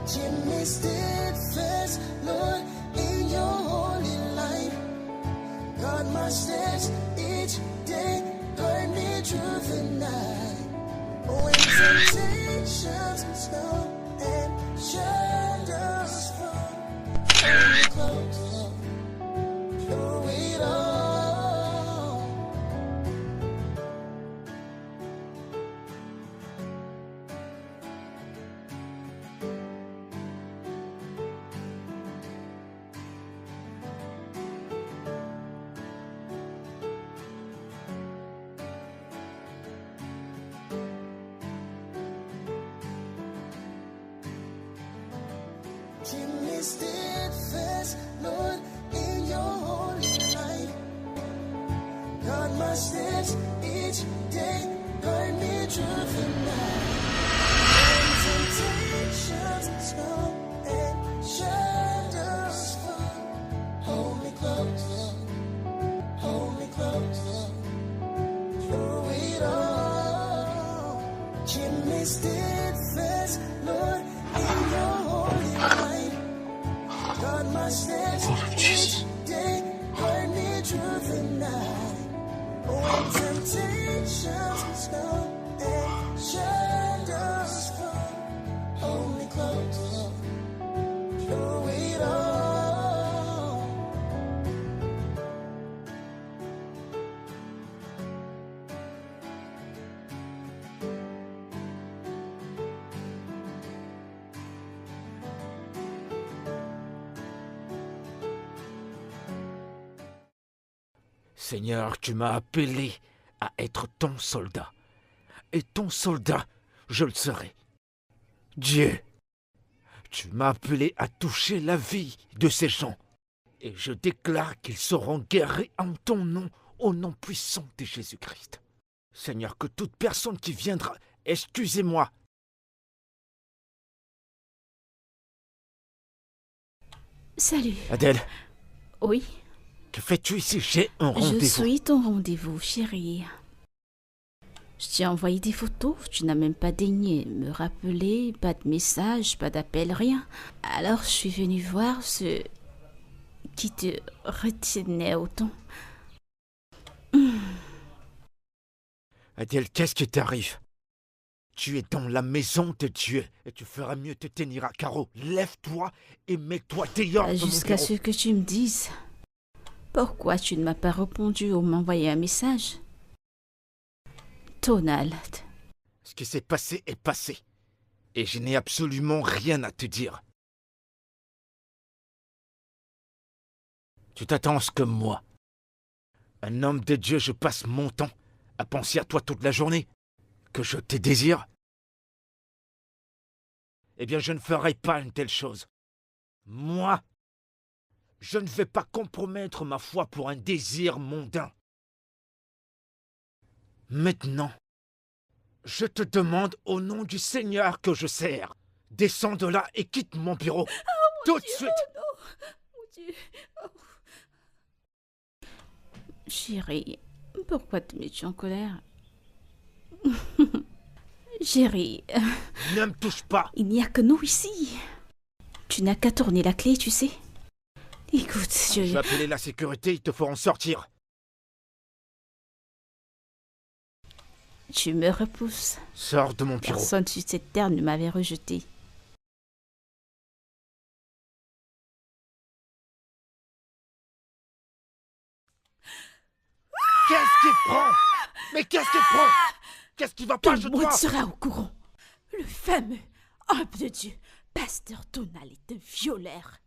Keep me steadfast, Lord, in your holy light. Guard my steps each day, guard me through the night. When temptations come and shadows fall, hold me close through it all. Keep me steadfast, Lord, in your holy light. Guard my steps each day, guard me through the night. When temptations come and shadows fall, hold me close through it all. Keep me steadfast, Lord, in your holy light. God, my steps each day, guard me through the night. When temptations come and shadows fall, hold me close through it all. Seigneur, tu m'as appelé à être ton soldat. Et ton soldat, je le serai. Dieu, tu m'as appelé à toucher la vie de ces gens. Et je déclare qu'ils seront guéris en ton nom, au nom puissant de Jésus-Christ. Seigneur, que toute personne qui viendra, excusez-moi. Salut. Adèle. Oui. Que fais-tu ici? J'ai un rendez-vous. Je suis ton rendez-vous, chérie. Je t'ai envoyé des photos, tu n'as même pas daigné me rappeler, pas de message, pas d'appel, rien. Alors je suis venue voir ce qui te retenait autant. Adèle, qu'est-ce qui t'arrive? Tu es dans la maison de Dieu et tu feras mieux de te tenir à carreau. Lève-toi et mets-toi dehors de mon bureau. Jusqu'à ce que tu me dises. Pourquoi tu ne m'as pas répondu ou m'envoyé un message? Donald. Ce qui s'est passé est passé. Et je n'ai absolument rien à te dire. Tu t'attends à ce que moi, un homme de Dieu, je passe mon temps à penser à toi toute la journée, que je te désire? Eh bien, je ne ferai pas une telle chose. Moi, je ne vais pas compromettre ma foi pour un désir mondain. Maintenant, je te demande au nom du Seigneur que je sers, descends de là et quitte mon bureau. Tout de suite. Oh non, mon Dieu. Oh. Chérie, pourquoi te mets-tu en colère? Chérie, ne me touche pas. Il n'y a que nous ici. Tu n'as qu'à tourner la clé, tu sais. Écoute, je vais appeler la sécurité, ils te feront sortir. Tu me repousses. Sors de mon bureau. Personne sur cette terre ne m'avait rejeté. Qu'est-ce qui te prend? Mais qu'est-ce qui te prend? Qu'est-ce qui va pas, je Tout te le monde vois? sera au courant. Le fameux homme de Dieu, Pasteur Donald, est un violeur.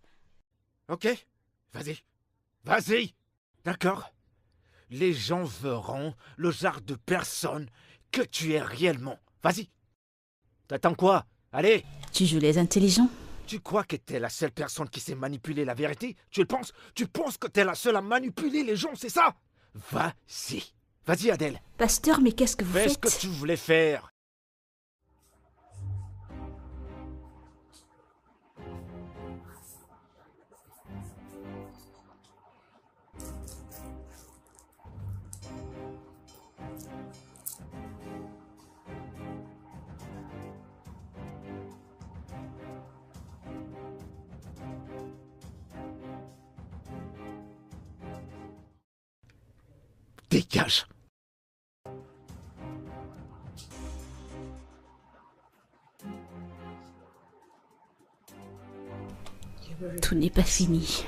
Ok, vas-y. Vas-y. D'accord. Les gens verront le genre de personne que tu es réellement. Vas-y. T'attends quoi? Allez. Tu joues les intelligents? Tu crois que t'es la seule personne qui sait manipuler la vérité? Tu le penses? Tu penses que t'es la seule à manipuler les gens, c'est ça? Vas-y. Vas-y, Adèle. Pasteur, mais qu'est-ce que vous faites? faites? Fais ce que tu voulais faire. Dégage. Tout n'est pas fini.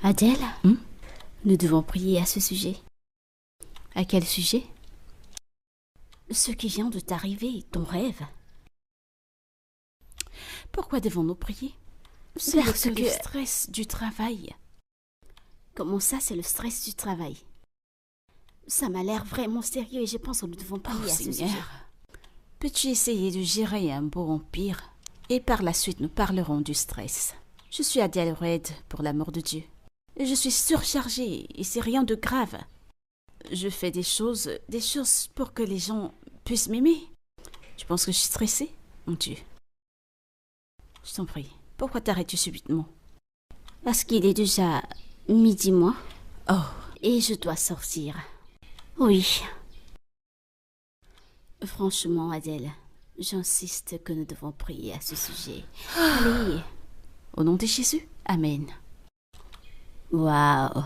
Adèle, nous devons prier à ce sujet. À quel sujet? Ce qui vient de t'arriver, ton rêve. Pourquoi devons-nous prier? C'est le stress du travail. Comment ça, c'est le stress du travail? Ça m'a l'air vraiment sérieux et je pense que nous devons prier à ce sujet. Peux-tu essayer de gérer un beau empire? Et par la suite, nous parlerons du stress. Je suis Adèle Red, pour l'amour de Dieu. Je suis surchargée et c'est rien de grave. Je fais des choses pour que les gens puissent m'aimer. Tu penses que je suis stressée? Mon Dieu. Je t'en prie, pourquoi t'arrêtes-tu subitement? Parce qu'il est déjà midi moins. Oh, et je dois sortir. Oui. Franchement, Adèle, j'insiste que nous devons prier à ce sujet. Allez. Au nom de Jésus, Amen. Waouh.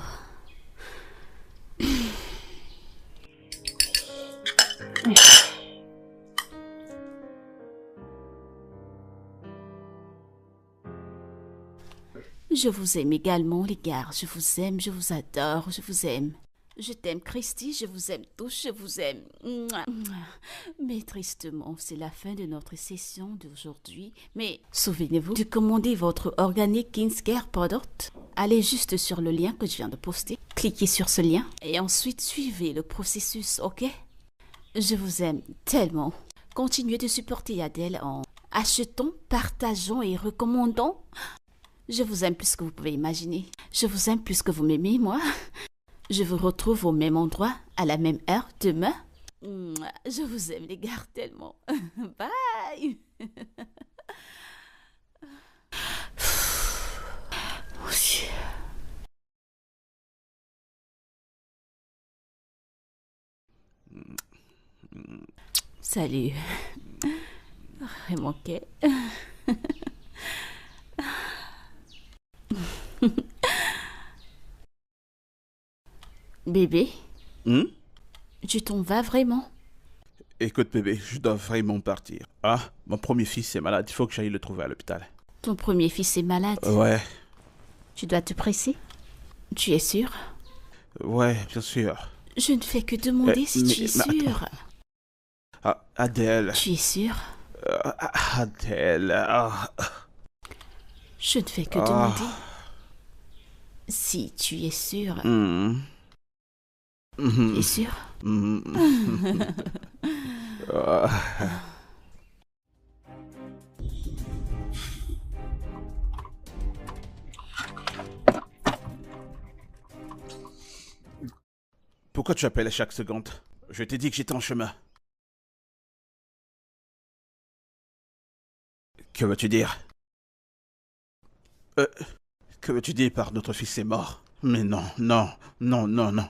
Je vous aime également, les gars. Je vous aime, je vous adore, je vous aime. Je t'aime, Christy, je vous aime tous, je vous aime. Mais tristement, c'est la fin de notre session d'aujourd'hui. Mais souvenez-vous de commander votre Organic Skincare Product. Allez juste sur le lien que je viens de poster. Cliquez sur ce lien et ensuite suivez le processus, ok? Je vous aime tellement. Continuez de supporter Adèle en achetant, partageant et recommandant. Je vous aime plus que vous pouvez imaginer. Je vous aime plus que vous m'aimez, moi. Je vous retrouve au même endroit, à la même heure, demain. Je vous aime, les gars, tellement. Bye. Mon Dieu. Salut. Il manquait. Bébé, tu t'en vas vraiment? Écoute bébé, je dois vraiment partir. Ah, mon premier fils est malade, il faut que j'aille le trouver à l'hôpital. Ton premier fils est malade? Ouais. Tu dois te presser? Tu es sûr? Ouais, bien sûr. Je ne fais que demander si tu es sûr. Ah, Adèle. Tu es sûr? Adèle. Je ne fais que demander si tu es sûr. Tu es sûr? Pourquoi tu appelles à chaque seconde? Je t'ai dit que j'étais en chemin. Que veux-tu dire? Que veux-tu dire par notre fils est mort? Mais non, non, non, non, non.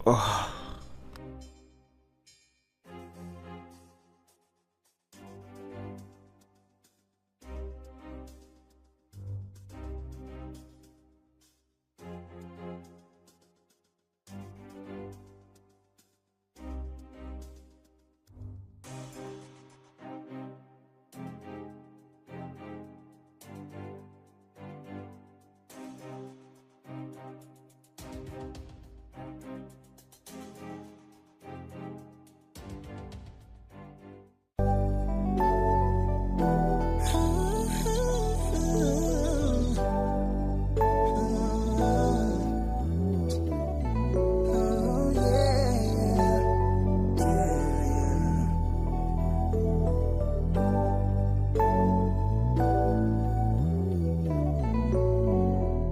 Oh.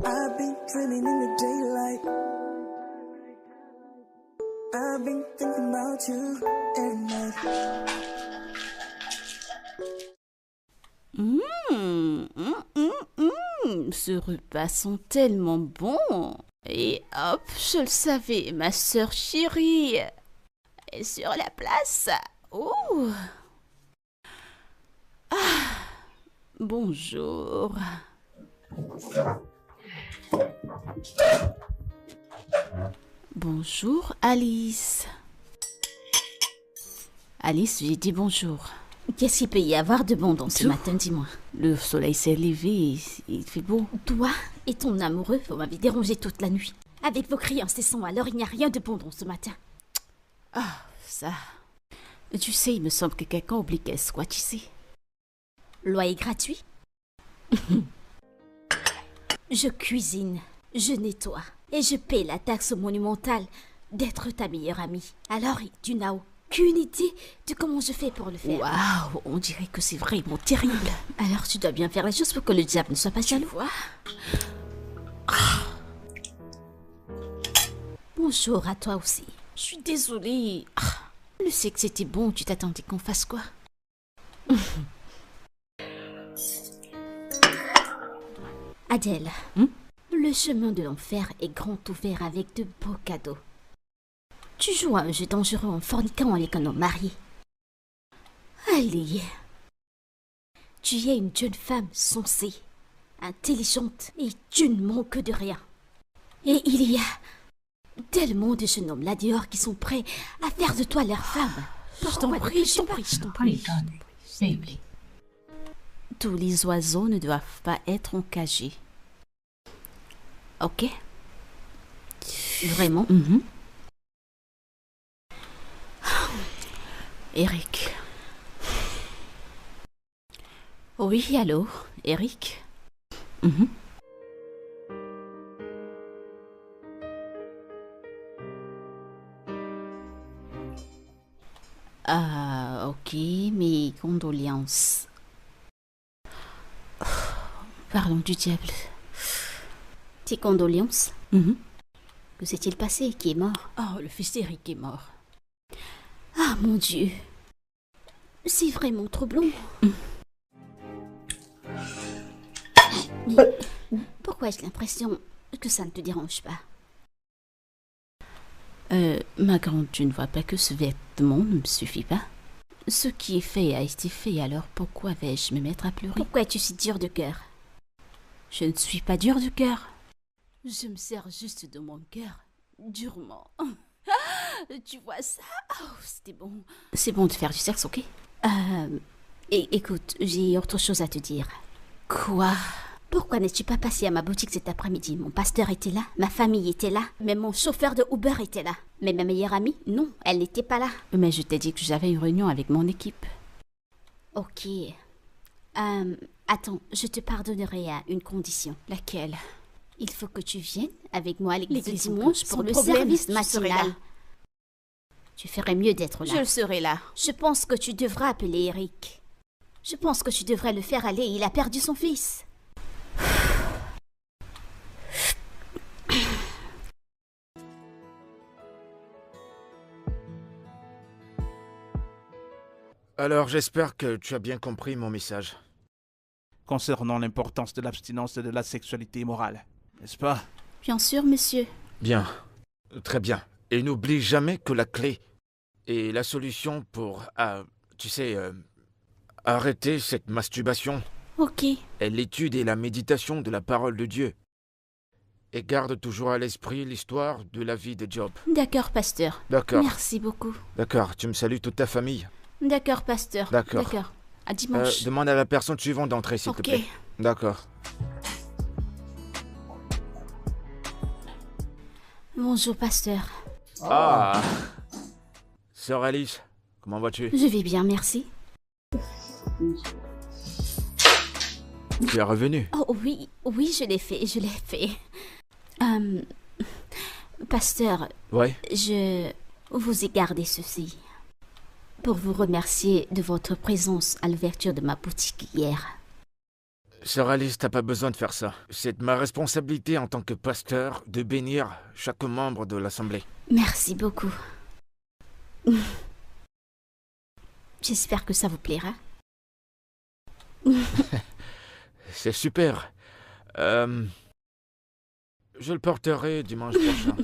I've been dreaming in the daylight. I I've been thinking about you every night. Ce repas sont tellement bons. Et hop, je le savais, ma sœur chérie est sur la place. Oh. Bonjour. Bonjour, Alice. Alice, j'ai dit bonjour. Qu'est-ce qu'il peut y avoir de bon dans ce matin, dis-moi? Le soleil s'est levé, il fait beau. Toi et ton amoureux, vous m'avez dérangé toute la nuit. Avec vos cris incessants, alors il n'y a rien de bon dans ce matin. Ah, ça... Tu sais, il me semble que quelqu'un oublie qu'elle squatte ici. Loyer gratuit? Je cuisine, je nettoie et je paie la taxe monumentale d'être ta meilleure amie. Alors, tu n'as aucune idée de comment je fais pour le faire. Waouh, on dirait que c'est vraiment terrible. Alors, tu dois bien faire les choses pour que le diable ne soit pas jaloux. Bonjour à toi aussi. Je suis désolée. Je sais que c'était bon, tu t'attendais qu'on fasse quoi? Adèle, le chemin de l'enfer est grand ouvert avec de beaux cadeaux. Tu joues à un jeu dangereux en forniquant avec un homme marié. Allez. Tu es une jeune femme sensée, intelligente et tu ne manques de rien. Et il y a tellement de jeunes hommes là dehors qui sont prêts à faire de toi leur femme. Je t'en prie. Tous les oiseaux ne doivent pas être encagés. Ok? Vraiment? Eric. Oui, allô, Eric? Ah, ok, mes condoléances. Pardon du diable. Tes condoléances? Que s'est-il passé? Qui est mort? Oh, le fils d'Eric est mort. Ah, mon Dieu. C'est vraiment troublant. Mais pourquoi ai-je l'impression que ça ne te dérange pas? Ma grande, tu ne vois pas que ce vêtement ne me suffit pas? Ce qui est fait a été fait, alors pourquoi vais-je me mettre à pleurer? Pourquoi es-tu si dur de cœur? Je ne suis pas dur de cœur. Je me sers juste de mon cœur, durement. Tu vois ça? Oh, c'était bon. C'est bon de faire du sexe, ok? Écoute, j'ai autre chose à te dire. Quoi? Pourquoi n'es-tu pas passé à ma boutique cet après-midi? Mon pasteur était là, ma famille était là, même mon chauffeur de Uber était là. Mais ma meilleure amie, non, elle n'était pas là. Mais je t'ai dit que j'avais une réunion avec mon équipe. Ok. Attends, je te pardonnerai à une condition. Laquelle? Il faut que tu viennes avec moi à l'église dimanche pour le service matinal. Tu ferais mieux d'être là. Je le serai là. Je pense que tu devras appeler Eric. Je pense que tu devrais le faire aller, il a perdu son fils. Alors, j'espère que tu as bien compris mon message. Concernant l'importance de l'abstinence et de la sexualité immorale, n'est-ce pas? Bien sûr, monsieur. Bien. Très bien. Et n'oublie jamais que la clé et la solution pour, arrêter cette masturbation Ok. est l'étude et la méditation de la parole de Dieu. Et garde toujours à l'esprit l'histoire de la vie de Job. D'accord, pasteur. D'accord. Merci beaucoup. D'accord. Tu me salues toute ta famille. D'accord, pasteur. D'accord. D'accord. À dimanche. Demande à la personne suivante d'entrer, s'il te plaît. D'accord. Bonjour, pasteur. Ah, Sœur Alice, comment vas-tu? Je vais bien, merci. Tu es revenue? Oh oui, je l'ai fait. Pasteur, Ouais. je vous ai gardé ceci pour vous remercier de votre présence à l'ouverture de ma boutique hier. Sœur Alice, t'as pas besoin de faire ça. C'est ma responsabilité en tant que pasteur de bénir chaque membre de l'assemblée. Merci beaucoup. J'espère que ça vous plaira. C'est super. Je le porterai dimanche prochain.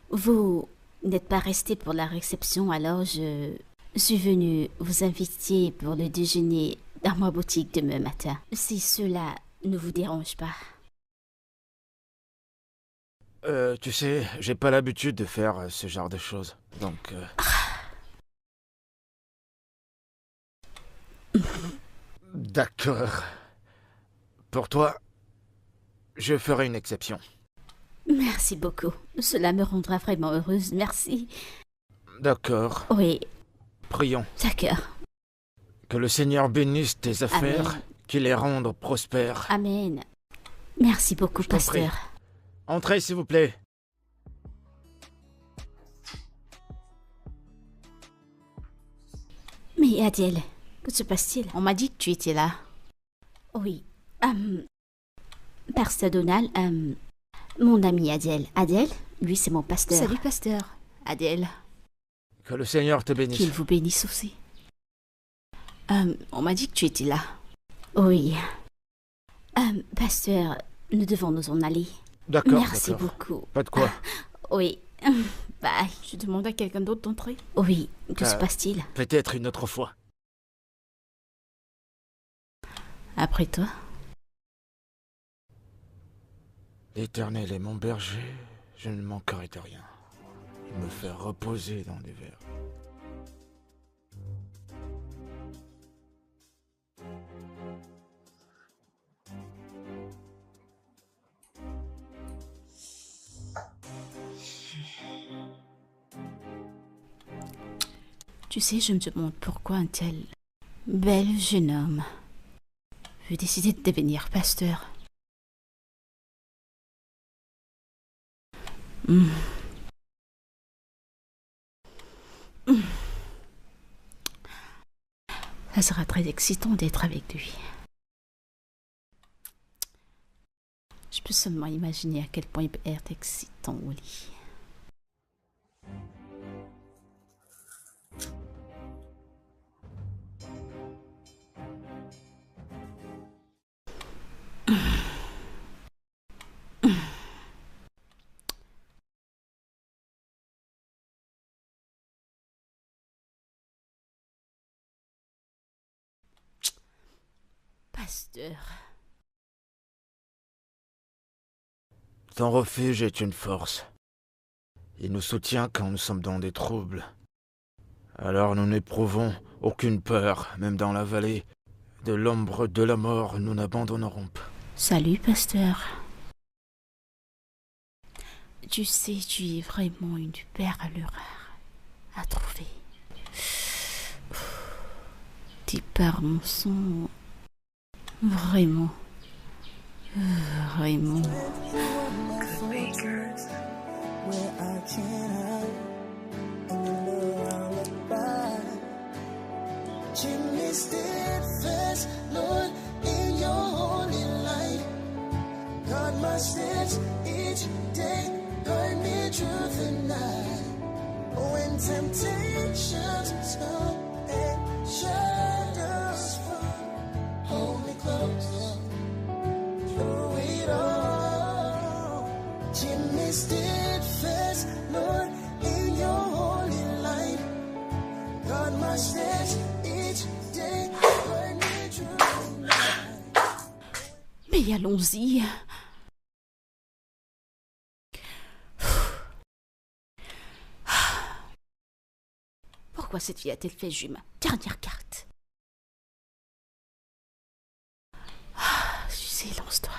Vous n'êtes pas resté pour la réception, alors je suis venue vous inviter pour le déjeuner dans ma boutique demain matin. Si cela ne vous dérange pas. Tu sais, j'ai pas l'habitude de faire ce genre de choses. Donc... D'accord. Pour toi, je ferai une exception. Merci beaucoup. Cela me rendra vraiment heureuse. Merci. D'accord. Oui, Prions. d'accord. Que le Seigneur bénisse tes affaires, Amen. qu'il les rende prospères. Amen. Merci beaucoup, Je t'en prie. pasteur. Entrez, s'il vous plaît. Mais Adèle, que se passe-t-il? On m'a dit que tu étais là. Oui. Pasteur Donald, mon ami Adèle. Adèle, lui c'est mon pasteur. Salut pasteur. Adèle, Que le Seigneur te bénisse. qu'il vous bénisse aussi. On m'a dit que tu étais là. Oui. Pasteur, nous devons nous en aller. D'accord, Merci d'accord. beaucoup. Pas de quoi. Oui. Bye. Je demande à quelqu'un d'autre d'entrer. Oui. Que se passe-t-il? Peut-être une autre fois. Après toi? L'Éternel est mon berger, je ne manquerai de rien. Il me fait reposer dans des verts. Tu sais, je me demande pourquoi un tel bel jeune homme veut décider de devenir pasteur. Ça sera très excitant d'être avec lui. Je peux seulement imaginer à quel point il peut être excitant au lit. Pasteur. Ton refuge est une force. Il nous soutient quand nous sommes dans des troubles. Alors nous n'éprouvons aucune peur, même dans la vallée. De l'ombre de la mort, nous n'abandonnerons pas. Salut, pasteur. Tu sais, tu es vraiment une perle rare à trouver. Tes parents sont vraiment, vraiment. Where I can't hide, and you know I'll look back. Keep me steadfast, Lord, in your holy light. Guard my steps each day, guide me through the night. When temptations come and shadows fall, hold me close through it all. Keep me steadfast, Lord, in your holy light. Guard my steps each day, guide me through the night. Mais allons-y. Pourquoi cette fille a-t-elle fait jume? Dernière carte. Tu sais, lance-toi.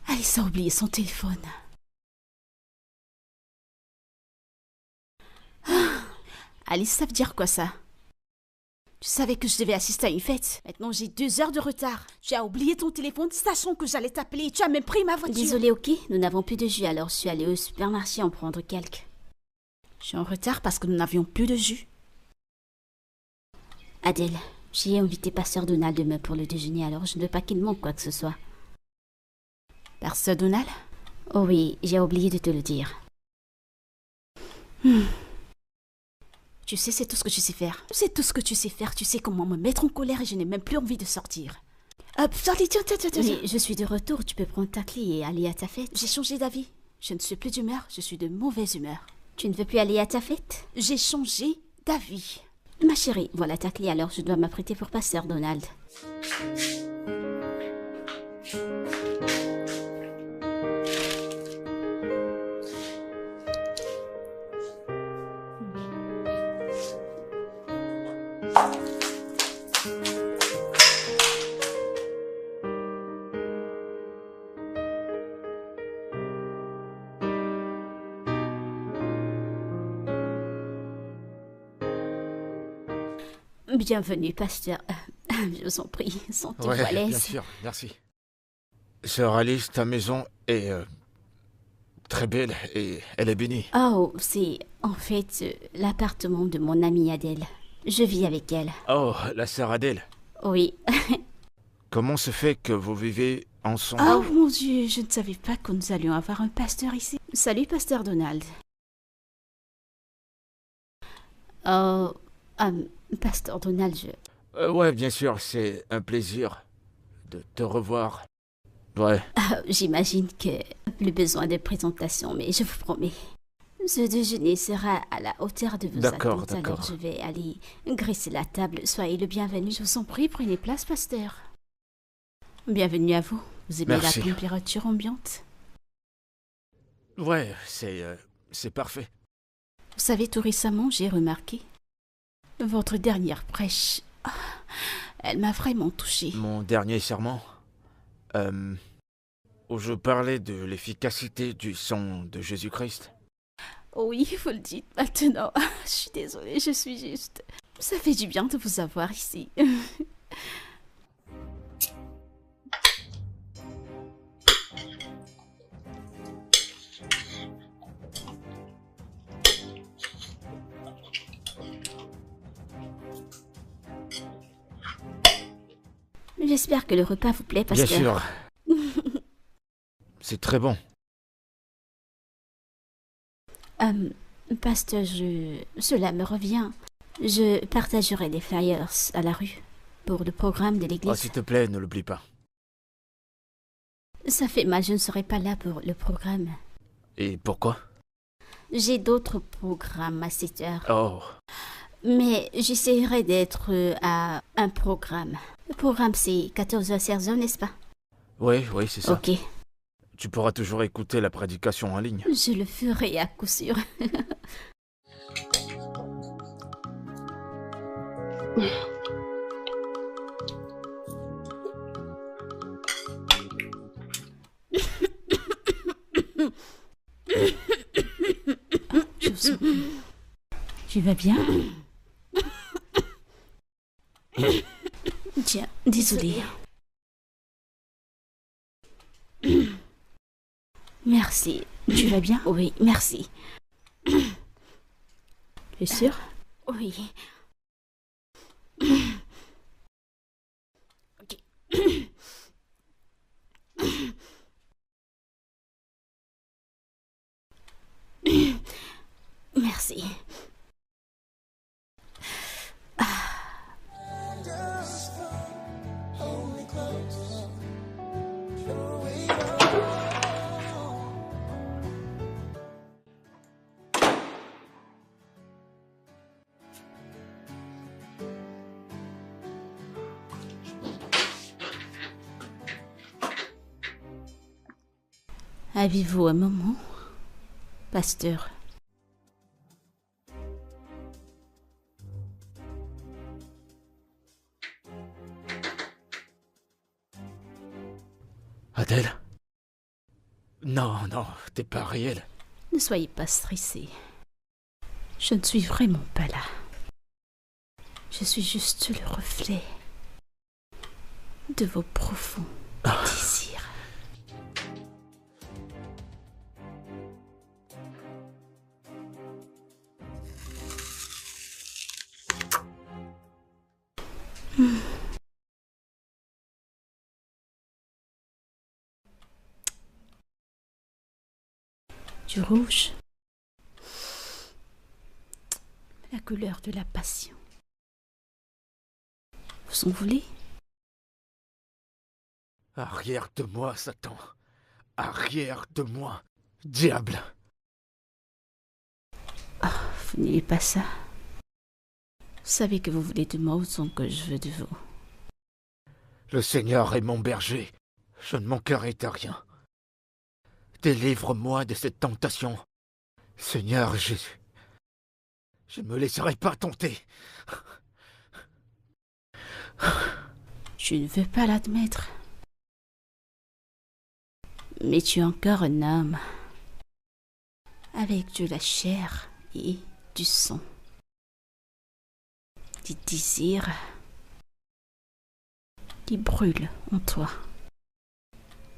Alice a oublié son téléphone. Alice, ça veut dire quoi ça? Tu savais que je devais assister à une fête. Maintenant, j'ai 2 heures de retard. Tu as oublié ton téléphone, sachant que j'allais t'appeler et tu as même pris ma voiture. Désolée, ok? Nous n'avons plus de jus, alors je suis allée au supermarché en prendre quelques. Je suis en retard parce que nous n'avions plus de jus. Adèle, j'ai invité Pasteur Donald demain pour le déjeuner, alors je ne veux pas qu'il manque quoi que ce soit. Pasteur Donald? Oh oui, j'ai oublié de te le dire. Tu sais, c'est tout ce que tu sais faire. C'est tout ce que tu sais faire. Tu sais comment me mettre en colère et je n'ai même plus envie de sortir. Tiens. Oui, je suis de retour, tu peux prendre ta clé et aller à ta fête. J'ai changé d'avis. Je ne suis plus d'humeur, je suis de mauvaise humeur. Tu ne veux plus aller à ta fête? J'ai changé d'avis. Ma chérie, voilà ta clé, alors je dois m'apprêter pour Pasteur Donald. Bienvenue, pasteur. Je vous en prie, sentez-vous à l'aise. Bien sûr, merci. Sœur Alice, ta maison est très belle et elle est bénie. Oh, c'est en fait l'appartement de mon amie Adèle. Je vis avec elle. Oh, la sœur Adèle. Oui. Comment se fait que vous vivez ensemble? Oh mon Dieu, je ne savais pas que nous allions avoir un pasteur ici. Salut, pasteur Donald. Oh, pasteur Donald, Ouais, bien sûr, c'est un plaisir de te revoir. Ouais. J'imagine que plus besoin de présentation, mais je vous promets. Ce déjeuner sera à la hauteur de vos attentes, alors je vais aller graisser la table. Soyez le bienvenu. Je vous en prie, prenez place, pasteur. Bienvenue à vous. Vous aimez la température ambiante? Ouais, c'est parfait. Vous savez, tout récemment, j'ai remarqué votre dernière prêche. Elle m'a vraiment touchée. Mon dernier serment, où je parlais de l'efficacité du sang de Jésus-Christ. Oui, vous le dites maintenant. Je suis désolée, je suis juste. Ça fait du bien de vous avoir ici. J'espère que le repas vous plaît, pasteur. Bien sûr. C'est très bon. Pasteur, cela me revient. Je partagerai des flyers à la rue pour le programme de l'église. Oh, s'il te plaît, ne l'oublie pas. Ça fait mal, je ne serai pas là pour le programme. Et pourquoi? J'ai d'autres programmes à 7 heures. Oh. Mais j'essaierai d'être à un programme. Le programme, c'est 14h, 16h, n'est-ce pas? Oui, c'est ça. Ok. Tu pourras toujours écouter la prédication en ligne. Je le ferai à coup sûr. Tu vas bien? Tiens, désolée. Merci. Tu vas bien? Oui, merci. Tu es sûre? Oui. Ok. Merci. Avez-vous un moment, pasteur? Adèle? Non, t'es pas réelle. Ne soyez pas stressé. Je ne suis vraiment pas là. Je suis juste le reflet de vos profonds désirs. Du rouge. La couleur de la passion. Vous en voulez? Arrière de moi, Satan. Arrière de moi, diable. Vous n'aimez pas ça. Vous savez que vous voulez de moi autant que je veux de vous. Le Seigneur est mon berger. Je ne manquerai de rien. Délivre-moi de cette tentation. Seigneur Jésus, je ne me laisserai pas tenter. Je ne veux pas l'admettre. Mais tu es encore un homme. Avec de la chair et du sang. Des désirs qui brûlent en toi.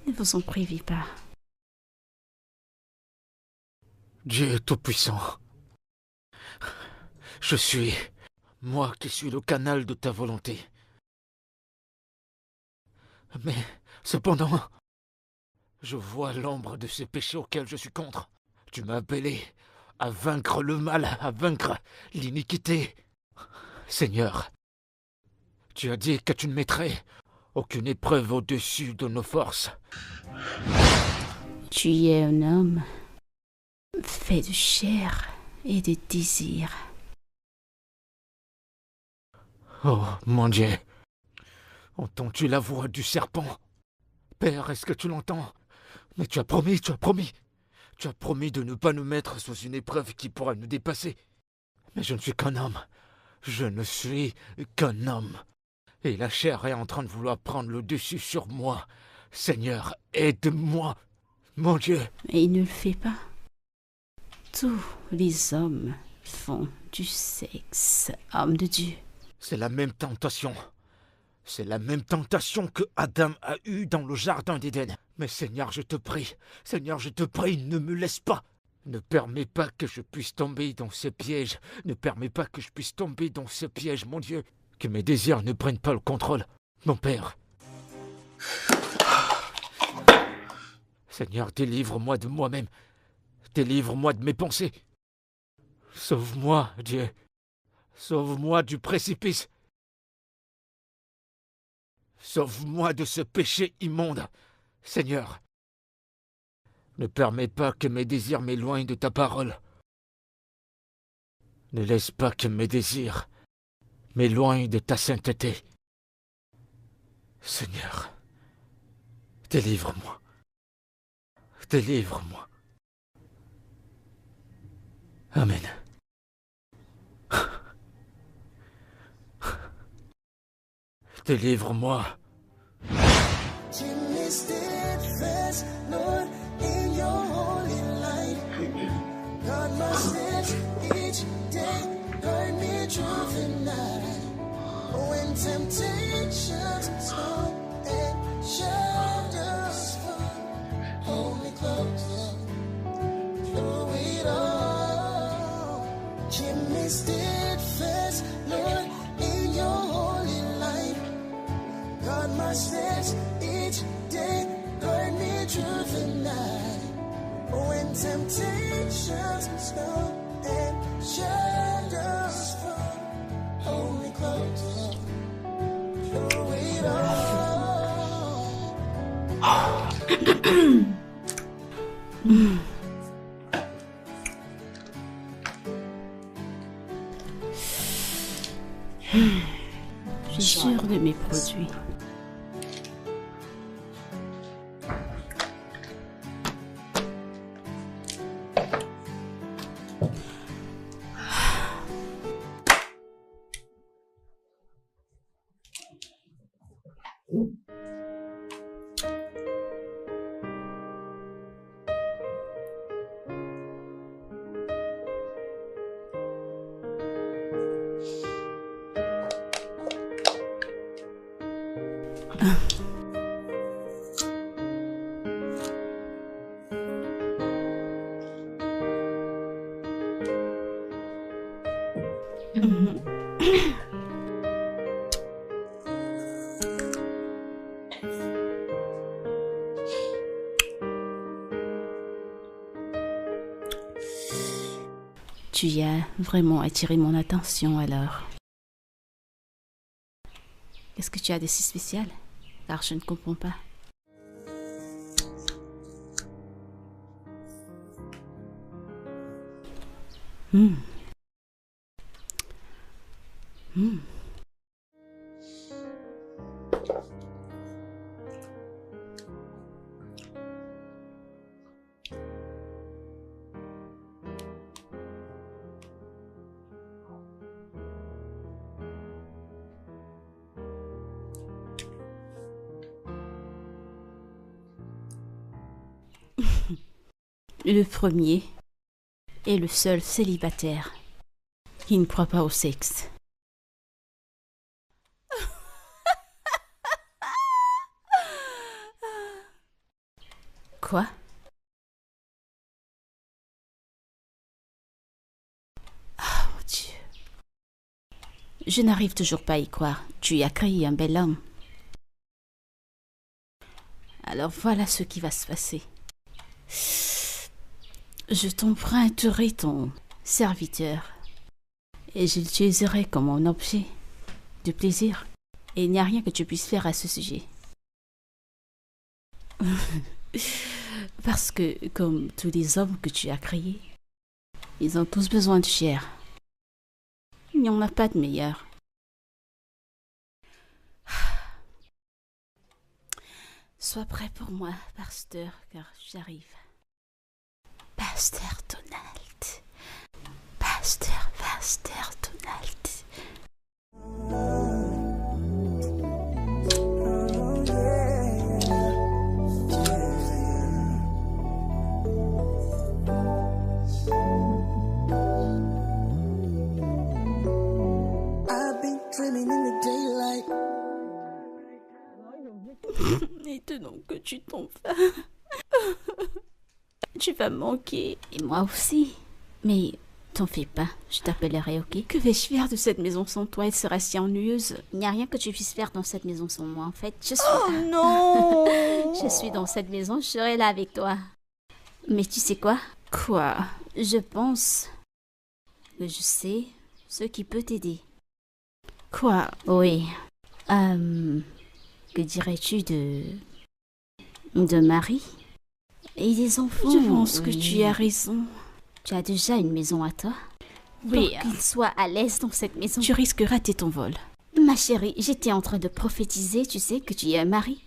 Ne vous en privez pas. Dieu Tout-Puissant, je suis, moi qui suis le canal de ta volonté. Mais, cependant, je vois l'ombre de ce péché auquel je suis contre. Tu m'as appelé à vaincre le mal, à vaincre l'iniquité. Seigneur, tu as dit que tu ne mettrais aucune épreuve au-dessus de nos forces. Tu es un homme fait de chair et de désirs. Oh, mon Dieu, entends-tu la voix du serpent? Père, est-ce que tu l'entends? Mais tu as promis. Tu as promis de ne pas nous mettre sous une épreuve qui pourra nous dépasser. Mais je ne suis qu'un homme. Je ne suis qu'un homme. Et la chair est en train de vouloir prendre le dessus sur moi. Seigneur, aide-moi, mon Dieu. Mais il ne le fait pas. Tous les hommes font du sexe, homme de Dieu. C'est la même tentation. C'est la même tentation que Adam a eue dans le jardin d'Éden. Mais Seigneur, je te prie, ne me laisse pas. Ne permets pas que je puisse tomber dans ce piège. Ne permets pas que je puisse tomber dans ce piège, mon Dieu. Que mes désirs ne prennent pas le contrôle. Mon Père. Seigneur, délivre-moi de moi-même. Délivre-moi de mes pensées. Sauve-moi, Dieu. Sauve-moi du précipice. Sauve-moi de ce péché immonde. Seigneur, ne permets pas que mes désirs m'éloignent de ta parole. Ne laisse pas que mes désirs m'éloignent de ta sainteté. Seigneur, délivre-moi. Délivre-moi. Amen. Délivre-moi. Keep me steadfast, Lord, in your holy light. God, my steps each day, guide me truth and night. When temptations come and shadows fall, hold me close through it all. Keep me steadfast, Lord, in your holy light. God, my steps each day, guide me truth and night. When temptations come and shadows fall, hold me close through it all. Je suis sûre de mes produits. Tu as vraiment attiré mon attention alors. Qu'est-ce que tu as de si spécial? Car je ne comprends pas. Le premier est le seul célibataire qui ne croit pas au sexe. Quoi? Ah, mon Dieu. Je n'arrive toujours pas à y croire. Tu y as créé un bel homme. Alors voilà ce qui va se passer. Je t'emprunterai ton serviteur et je l'utiliserai comme un objet de plaisir. Et il n'y a rien que tu puisses faire à ce sujet. Parce que, comme tous les hommes que tu as créés, ils ont tous besoin de chair. Il n'y en a pas de meilleur. Sois prêt pour moi, pasteur, car j'arrive. Pasteur Donald. Pasteur Donald. I've been dreaming in the daylight. Maintenant que tu t'en vas, tu vas me manquer. Et moi aussi. Mais t'en fais pas, je t'appellerai, ok? Que vais-je faire de cette maison sans toi? Elle sera si ennuyeuse. Il n'y a rien que tu puisses faire dans cette maison sans moi, en fait. Je suis Oh non! je suis dans cette maison, je serai là avec toi. Mais tu sais quoi? Quoi? Je pense que je sais ce qui peut t'aider. Quoi? Oui. Que dirais-tu de Marie et des enfants? Je pense que Oui. tu as raison. Tu as déjà une maison à toi? Oui. Pour qu'il soit à l'aise dans cette maison. Tu risques de rater ton vol. Ma chérie, j'étais en train de prophétiser, tu sais, que tu es un mari.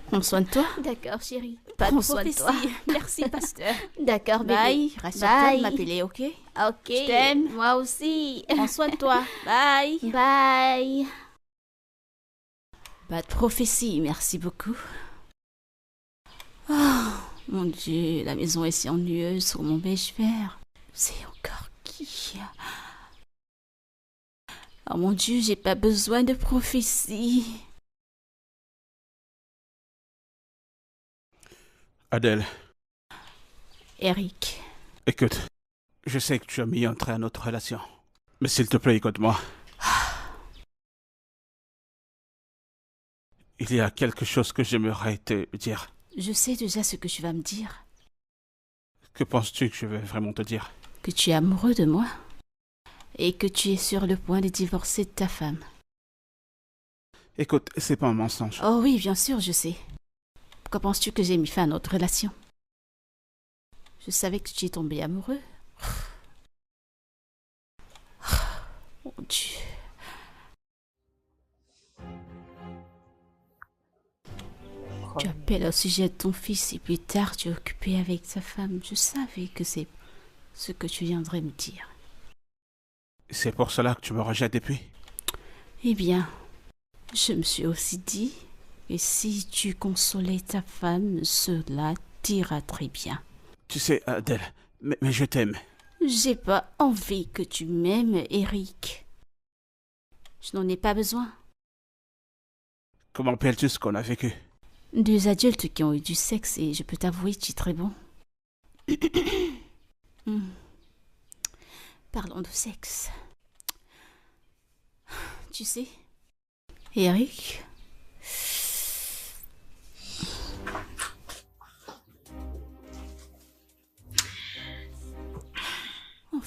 Prends soin de toi. D'accord, chérie. Pas Prends de soin de prophétie. toi. Merci, pasteur. D'accord, bébé. Bye. Reste sur toi de Bye. m'appeler, ok? Ok. Je t'aime. Moi aussi. Prends soin de toi. Bye. Bye. Pas de prophétie, merci beaucoup. Oh, mon Dieu, la maison est si ennuyeuse. Comment vais-je faire? C'est encore qui? Oh mon Dieu, j'ai pas besoin de prophétie. Adèle, Eric, écoute, je sais que tu as mis un trait à notre relation. Mais s'il te plaît, écoute-moi. Il y a quelque chose que j'aimerais te dire. je sais déjà ce que tu vas me dire. Que penses-tu que je vais vraiment te dire? Que tu es amoureux de moi. Et que tu es sur le point de divorcer de ta femme. Écoute, c'est pas un mensonge. Oh oui, bien sûr, je sais. Pourquoi penses-tu que j'ai mis fin à notre relation? Je savais que tu es tombé amoureux. Mon Dieu. Tu appelles au sujet de ton fils et plus tard tu es occupé avec sa femme. Je savais que c'est ce que tu viendrais me dire. C'est pour cela que tu me rejettes depuis? Eh bien, je me suis aussi dit, et si tu consolais ta femme, cela t'ira très bien. Tu sais, Adèle, mais je t'aime. J'ai pas envie que tu m'aimes, Eric. Je n'en ai pas besoin. Comment appelles-tu ce qu'on a vécu? Deux adultes qui ont eu du sexe et je peux t'avouer, tu es très bon. Parlons de sexe. Tu sais, Eric,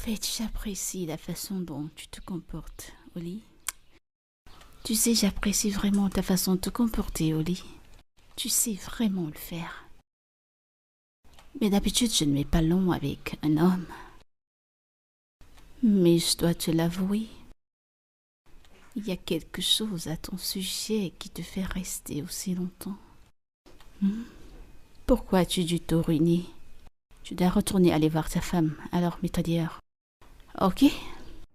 fait, j'apprécie la façon dont tu te comportes, Oli. Tu sais, j'apprécie vraiment ta façon de te comporter, Oli. Tu sais vraiment le faire. Mais d'habitude, je ne mets pas long avec un homme. Mais je dois te l'avouer, il y a quelque chose à ton sujet qui te fait rester aussi longtemps. Pourquoi as-tu dû te ruiner? Tu dois retourner aller voir ta femme, alors mets-toi dehors. Ok?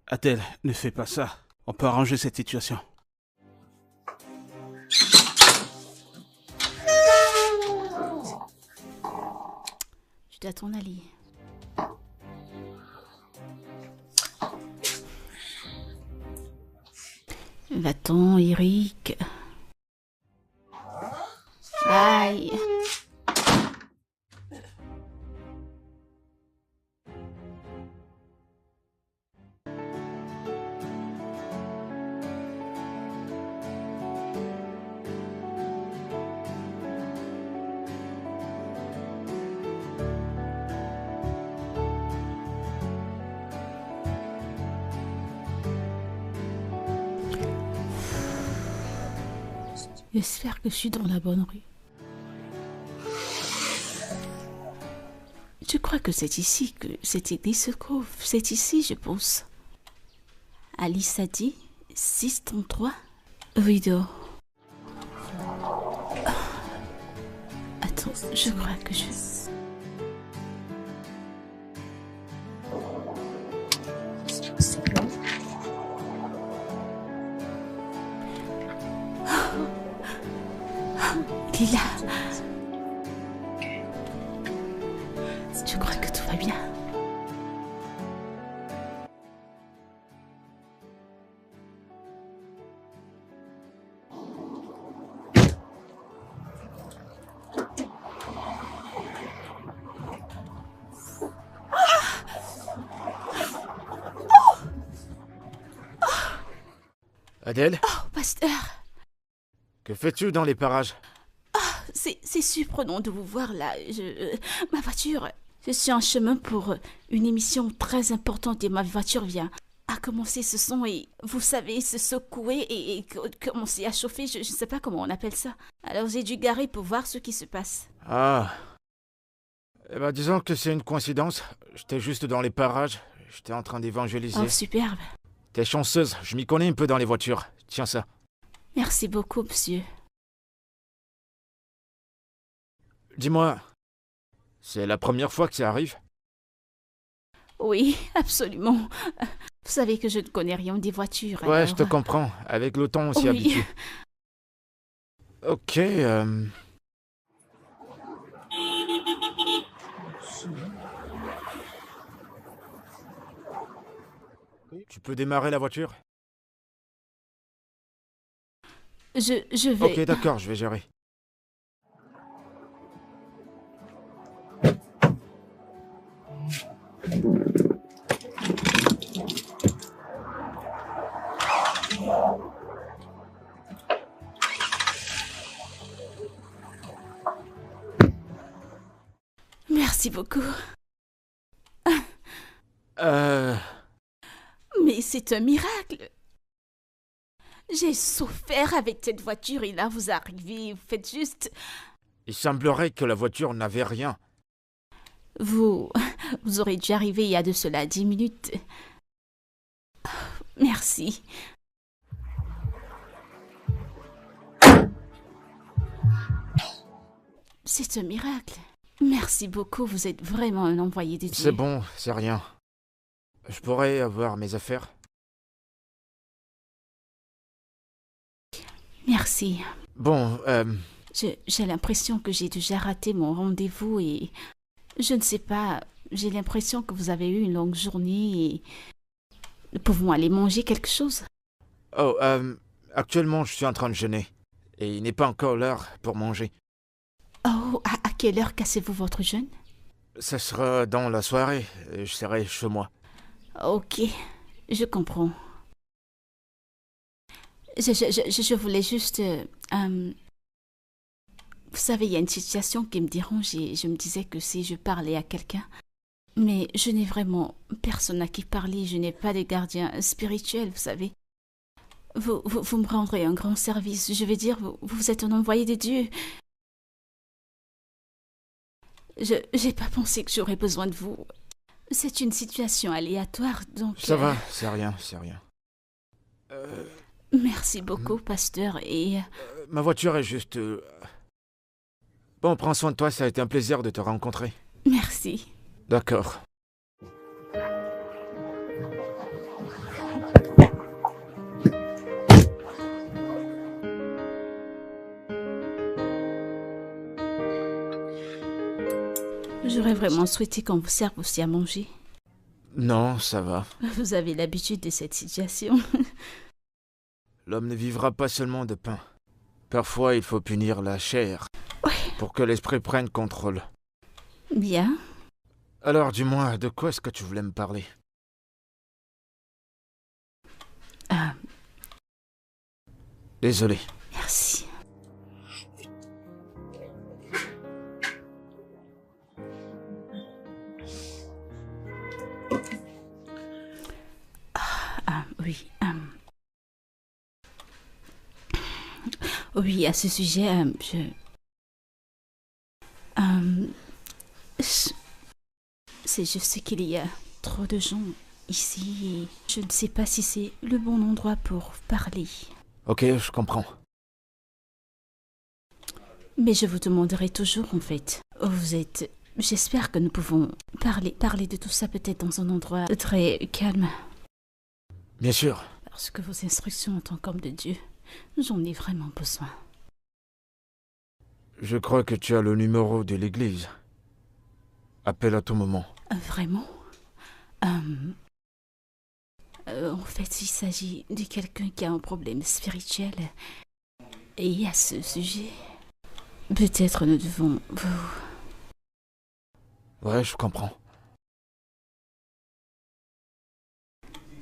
Adèle, ne fais pas ça. On peut arranger cette situation. Tu dois t'en aller. Va-t'en, Eric. Bye. J'espère que je suis dans la bonne rue. Je crois que c'est ici que cette église se trouve. C'est ici, je pense. Alice a dit 633 Rideau. Attends, je crois que je... Il est là. Je crois que tout va bien. Adèle? Oh, pasteur! Que fais-tu dans les parages? C'est surprenant de vous voir là. Ma voiture... Je suis en chemin pour une émission très importante et ma voiture vient à commencer ce son et, vous savez, se secouer et commencer à chauffer. Je ne sais pas comment on appelle ça. Alors j'ai dû garer pour voir ce qui se passe. Ah. Eh ben, disons que c'est une coïncidence. J'étais juste dans les parages. J'étais en train d'évangéliser. Oh, superbe. T'es chanceuse. Je m'y connais un peu dans les voitures. Tiens ça. Merci beaucoup, monsieur. Dis-moi, c'est la première fois que ça arrive? Oui, absolument. Vous savez que je ne connais rien des voitures. Ouais, alors... je te comprends. Avec le temps, on s'y habitue. Ok, Tu peux démarrer la voiture? Je vais... Ok, d'accord, je vais gérer. Merci beaucoup. Mais c'est un miracle. J'ai souffert avec cette voiture et là vous arrivez, vous faites juste... Il semblerait que la voiture n'avait rien. Vous aurez dû arriver il y a de cela 10 minutes. Merci. C'est un miracle. Merci beaucoup, vous êtes vraiment un envoyé de Dieu. C'est bon, c'est rien. Je pourrais avoir mes affaires? Merci. Bon, J'ai l'impression que j'ai déjà raté mon rendez-vous et... Je ne sais pas, j'ai l'impression que vous avez eu une longue journée et... Nous pouvons aller manger quelque chose? Oh, actuellement je suis en train de jeûner. Et il n'est pas encore l'heure pour manger. Oh, à quelle heure cassez-vous votre jeûne? Ça sera dans la soirée. Je serai chez moi. Ok, je comprends. Je voulais juste... vous savez, il y a une situation qui me dérange et je me disais que si je parlais à quelqu'un, Mais je n'ai vraiment personne à qui parler, je n'ai pas de gardien spirituel, vous savez. Vous me rendrez un grand service, je veux dire, vous êtes un envoyé de Dieu. J'ai pas pensé que j'aurais besoin de vous. C'est une situation aléatoire, donc... Ça va, c'est rien, c'est rien. Merci beaucoup, pasteur, et... Ma voiture est juste... Bon, prends soin de toi, ça a été un plaisir de te rencontrer. Merci. D'accord. J'aurais vraiment souhaité qu'on vous serve aussi à manger. Non, ça va. Vous avez l'habitude de cette situation. L'homme ne vivra pas seulement de pain. Parfois, il faut punir la chair pour que l'esprit prenne contrôle. Bien. Alors, dis-moi, de quoi est-ce que tu voulais me parler? Désolé. Merci. Oui. Oui, à ce sujet, c'est juste qu'il y a trop de gens ici et je ne sais pas si c'est le bon endroit pour parler. Ok, je comprends. Mais je vous demanderai toujours, en fait. Vous êtes... J'espère que nous pouvons parler de tout ça peut-être dans un endroit très calme. Bien sûr. Parce que vos instructions en tant qu'homme de Dieu, j'en ai vraiment besoin. Je crois que tu as le numéro de l'église. Appelle à tout moment. Vraiment? En fait, il s'agit de quelqu'un qui a un problème spirituel. Et à ce sujet, peut-être nous devons vous... Ouais, je comprends.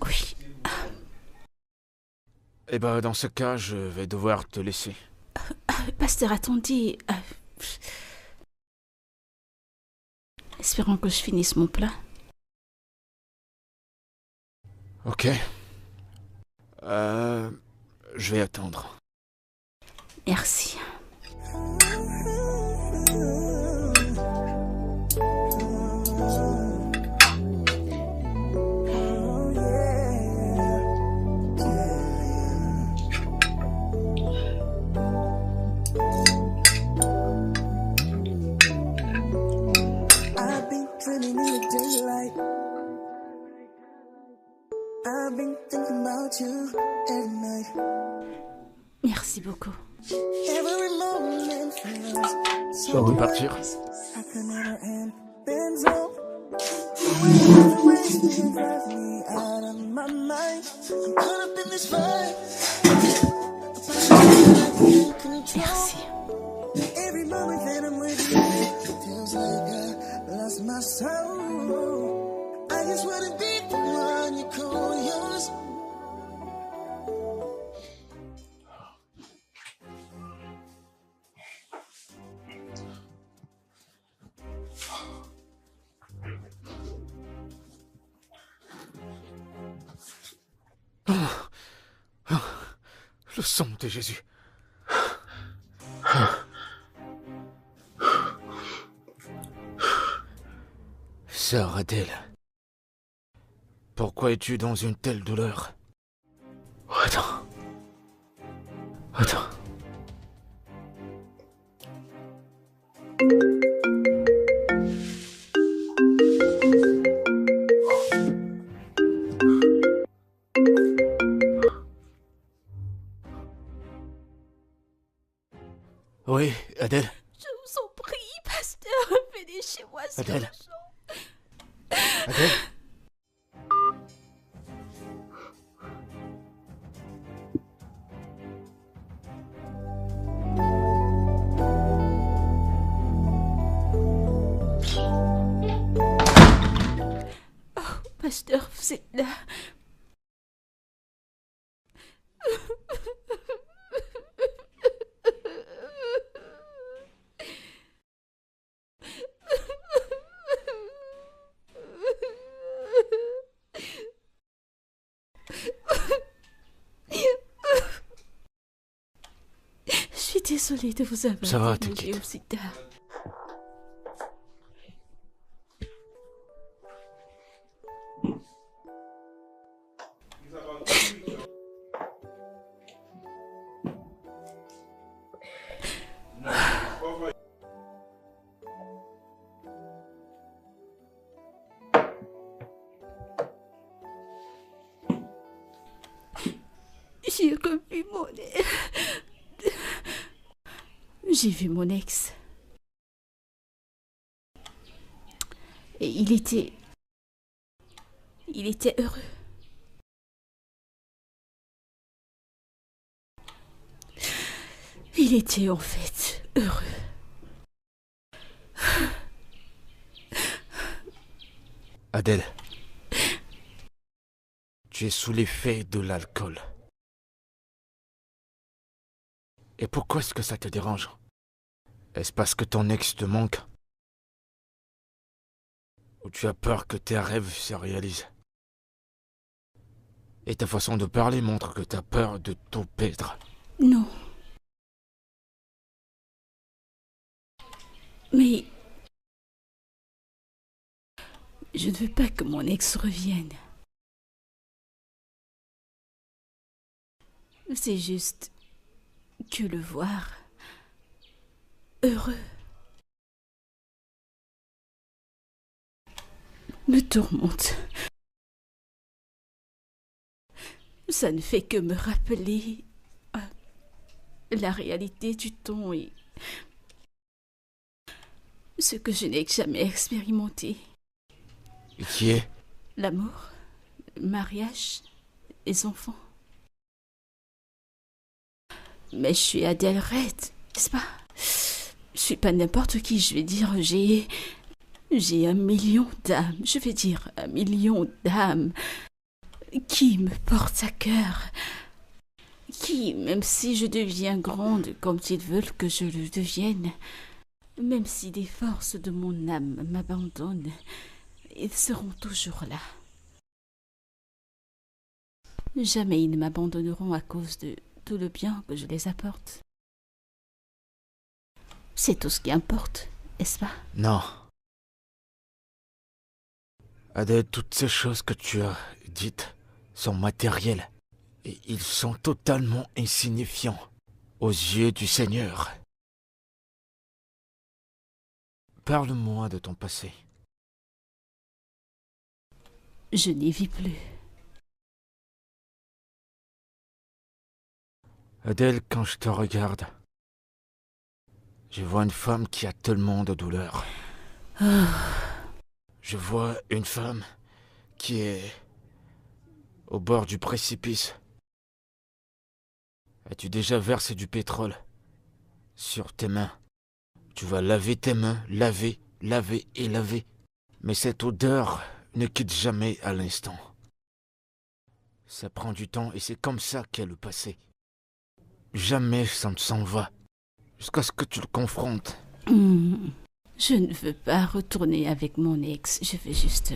Oui. Eh ben, dans ce cas, je vais devoir te laisser. Pasteur, attendez. Espérons que je finisse mon plat. Ok. Je vais attendre. Merci. I've been dreaming in the daylight. I've been thinking about you every night. Merci beaucoup. Every moment feels On peut partir. I can never end. Bends up. The way you drive me out of my mind. I'm caught up in this fight. Merci. Every moment that I'm with you, it feels like I lost my soul. I just wanna be the one you call yours. Le sang de Jésus. Sœur Adèle, pourquoi es-tu dans une telle douleur? Attends. Oui, Adèle. Je vous en prie, pasteur, venez chez moi, c'est Adèle. urgent. Adèle. Pasteur, vous êtes là. Désolée de vous avoir Ça va, dérangé t'inquiète. aussi tard. J'ai revu mon ex. J'ai vu mon ex. Et il était heureux. Il était en fait heureux. Adèle, tu es sous l'effet de l'alcool. Et pourquoi est-ce que ça te dérange? Est-ce parce que ton ex te manque? Ou tu as peur que tes rêves se réalisent? Et ta façon de parler montre que tu as peur de tout perdre. Non. Mais je ne veux pas que mon ex revienne. C'est juste que le voir heureux me tourmente. Ça ne fait que me rappeler la réalité du temps et ce que je n'ai jamais expérimenté. Et qui est? L'amour, le mariage, les enfants. Mais je suis Adèle Red, n'est-ce pas? Je suis pas n'importe qui, je vais dire, j'ai 1 million d'âmes, je vais dire 1 million d'âmes qui me portent à cœur, qui, même si je deviens grande comme ils veulent que je le devienne, même si des forces de mon âme m'abandonnent, ils seront toujours là. Jamais ils ne m'abandonneront à cause de tout le bien que je les apporte. C'est tout ce qui importe, n'est-ce pas? Non. Adèle, toutes ces choses que tu as dites sont matérielles. Et ils sont totalement insignifiants aux yeux du Seigneur. Parle-moi de ton passé. Je n'y vis plus. Adèle, quand je te regarde, je vois une femme qui a tellement de douleur. Je vois une femme qui est au bord du précipice. As-tu déjà versé du pétrole sur tes mains? Tu vas laver tes mains, laver, laver et laver. Mais cette odeur ne quitte jamais à l'instant. Ça prend du temps et c'est comme ça qu'est le passé. Jamais ça ne s'en va, jusqu'à ce que tu le confrontes. Je ne veux pas retourner avec mon ex, je veux juste...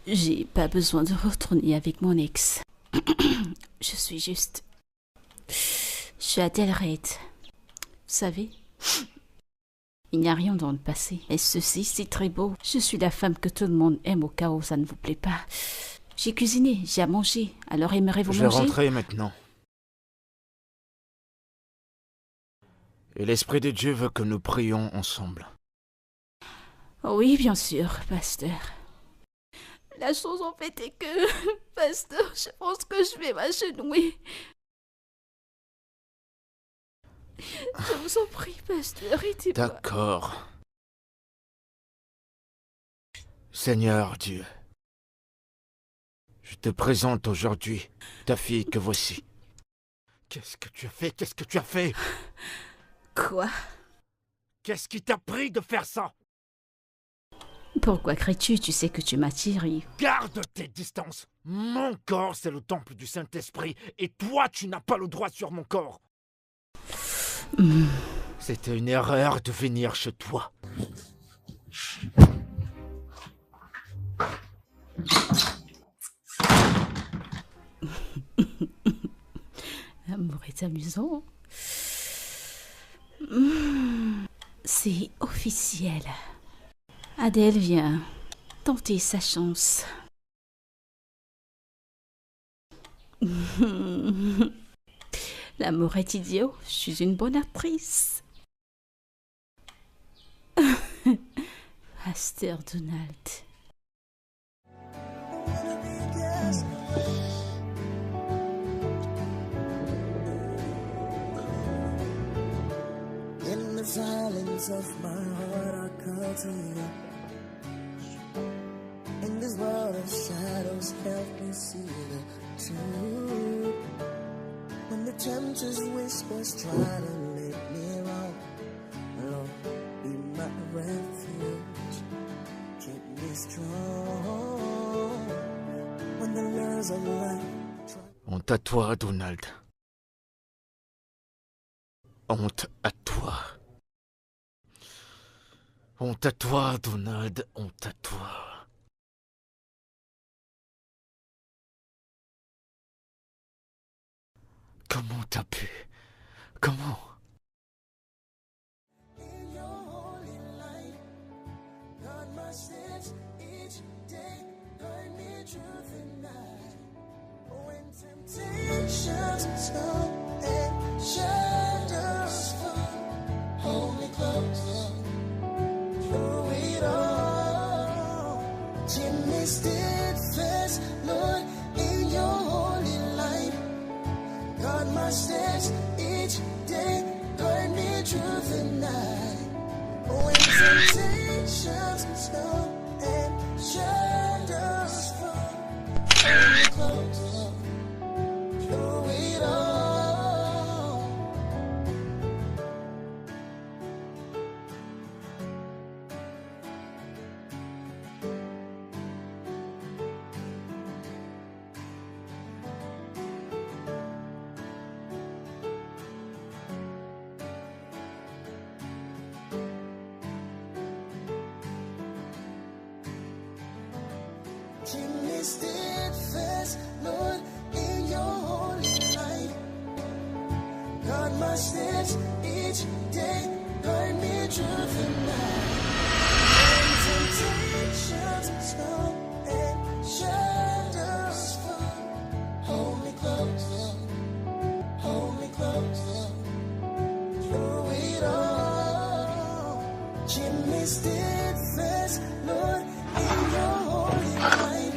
J'ai pas besoin de retourner avec mon ex. Je suis juste... Je suis Adèle Red. Vous savez, il n'y a rien dans le passé. Et ceci, c'est très beau. Je suis la femme que tout le monde aime au cas où ça ne vous plaît pas. J'ai cuisiné, j'ai à manger. Alors aimerez-vous Je vais manger? rentrer maintenant. Et l'Esprit de Dieu veut que nous prions ensemble. Oui, bien sûr, pasteur. La chose en fait est que, pasteur, je pense que je vais m'agenouiller. Je vous en prie, pasteur, aidez-moi. D'accord. Seigneur Dieu, je te présente aujourd'hui ta fille que voici. Qu'est-ce que tu as fait? Qu'est-ce que tu as fait? Quoi? Qu'est-ce qui t'a pris de faire ça? Pourquoi cries-tu? Tu sais que tu m'attires. Garde tes distances. Mon corps, c'est le temple du Saint-Esprit. Et toi, tu n'as pas le droit sur mon corps. C'était une erreur de venir chez toi. L'amour est amusant. C'est officiel. Adèle vient tenter sa chance. L'amour est idiot, je suis une bonne actrice. Pasteur Donald. In the silence of my heart, I call to you. In this world of shadows, help me see the truth. When the tempter's whispers try to lead me wrong, Lord, be my refuge, keep me strong. When the lures of life try. Honte à toi, Donald. Honte à toi. Honte à toi, Donald. Honte à toi. Comment t'as pu? Comment? In your holy light, guard my steps each day, guide me truth and night. When temptations come and shadows fall, hold me close through it all. Keep me steadfast, Lord, in your holy light. Guard my steps each day, guide me truth and night. When temptations come and shadows fall, hold me close through it all. Keep me steadfast, Lord, in your holy light. Guard my steps each day, guide me truth and night. When temptations come and shadows fall, hold me close through it all. Keep me steadfast, Lord, in your holy light.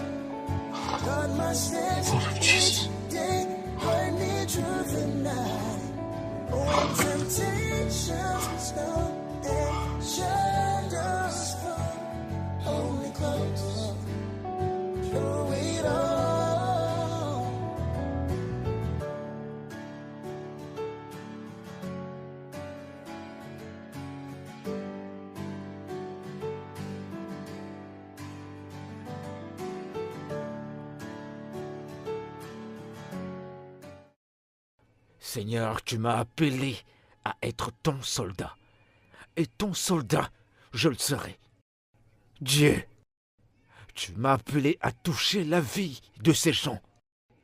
God, my steps each day, guide me truth and night. When temptations come and shadows fall, hold me close through it all. Seigneur, tu m'as appelé à être ton soldat. Et ton soldat, je le serai. Dieu, tu m'as appelé à toucher la vie de ces gens.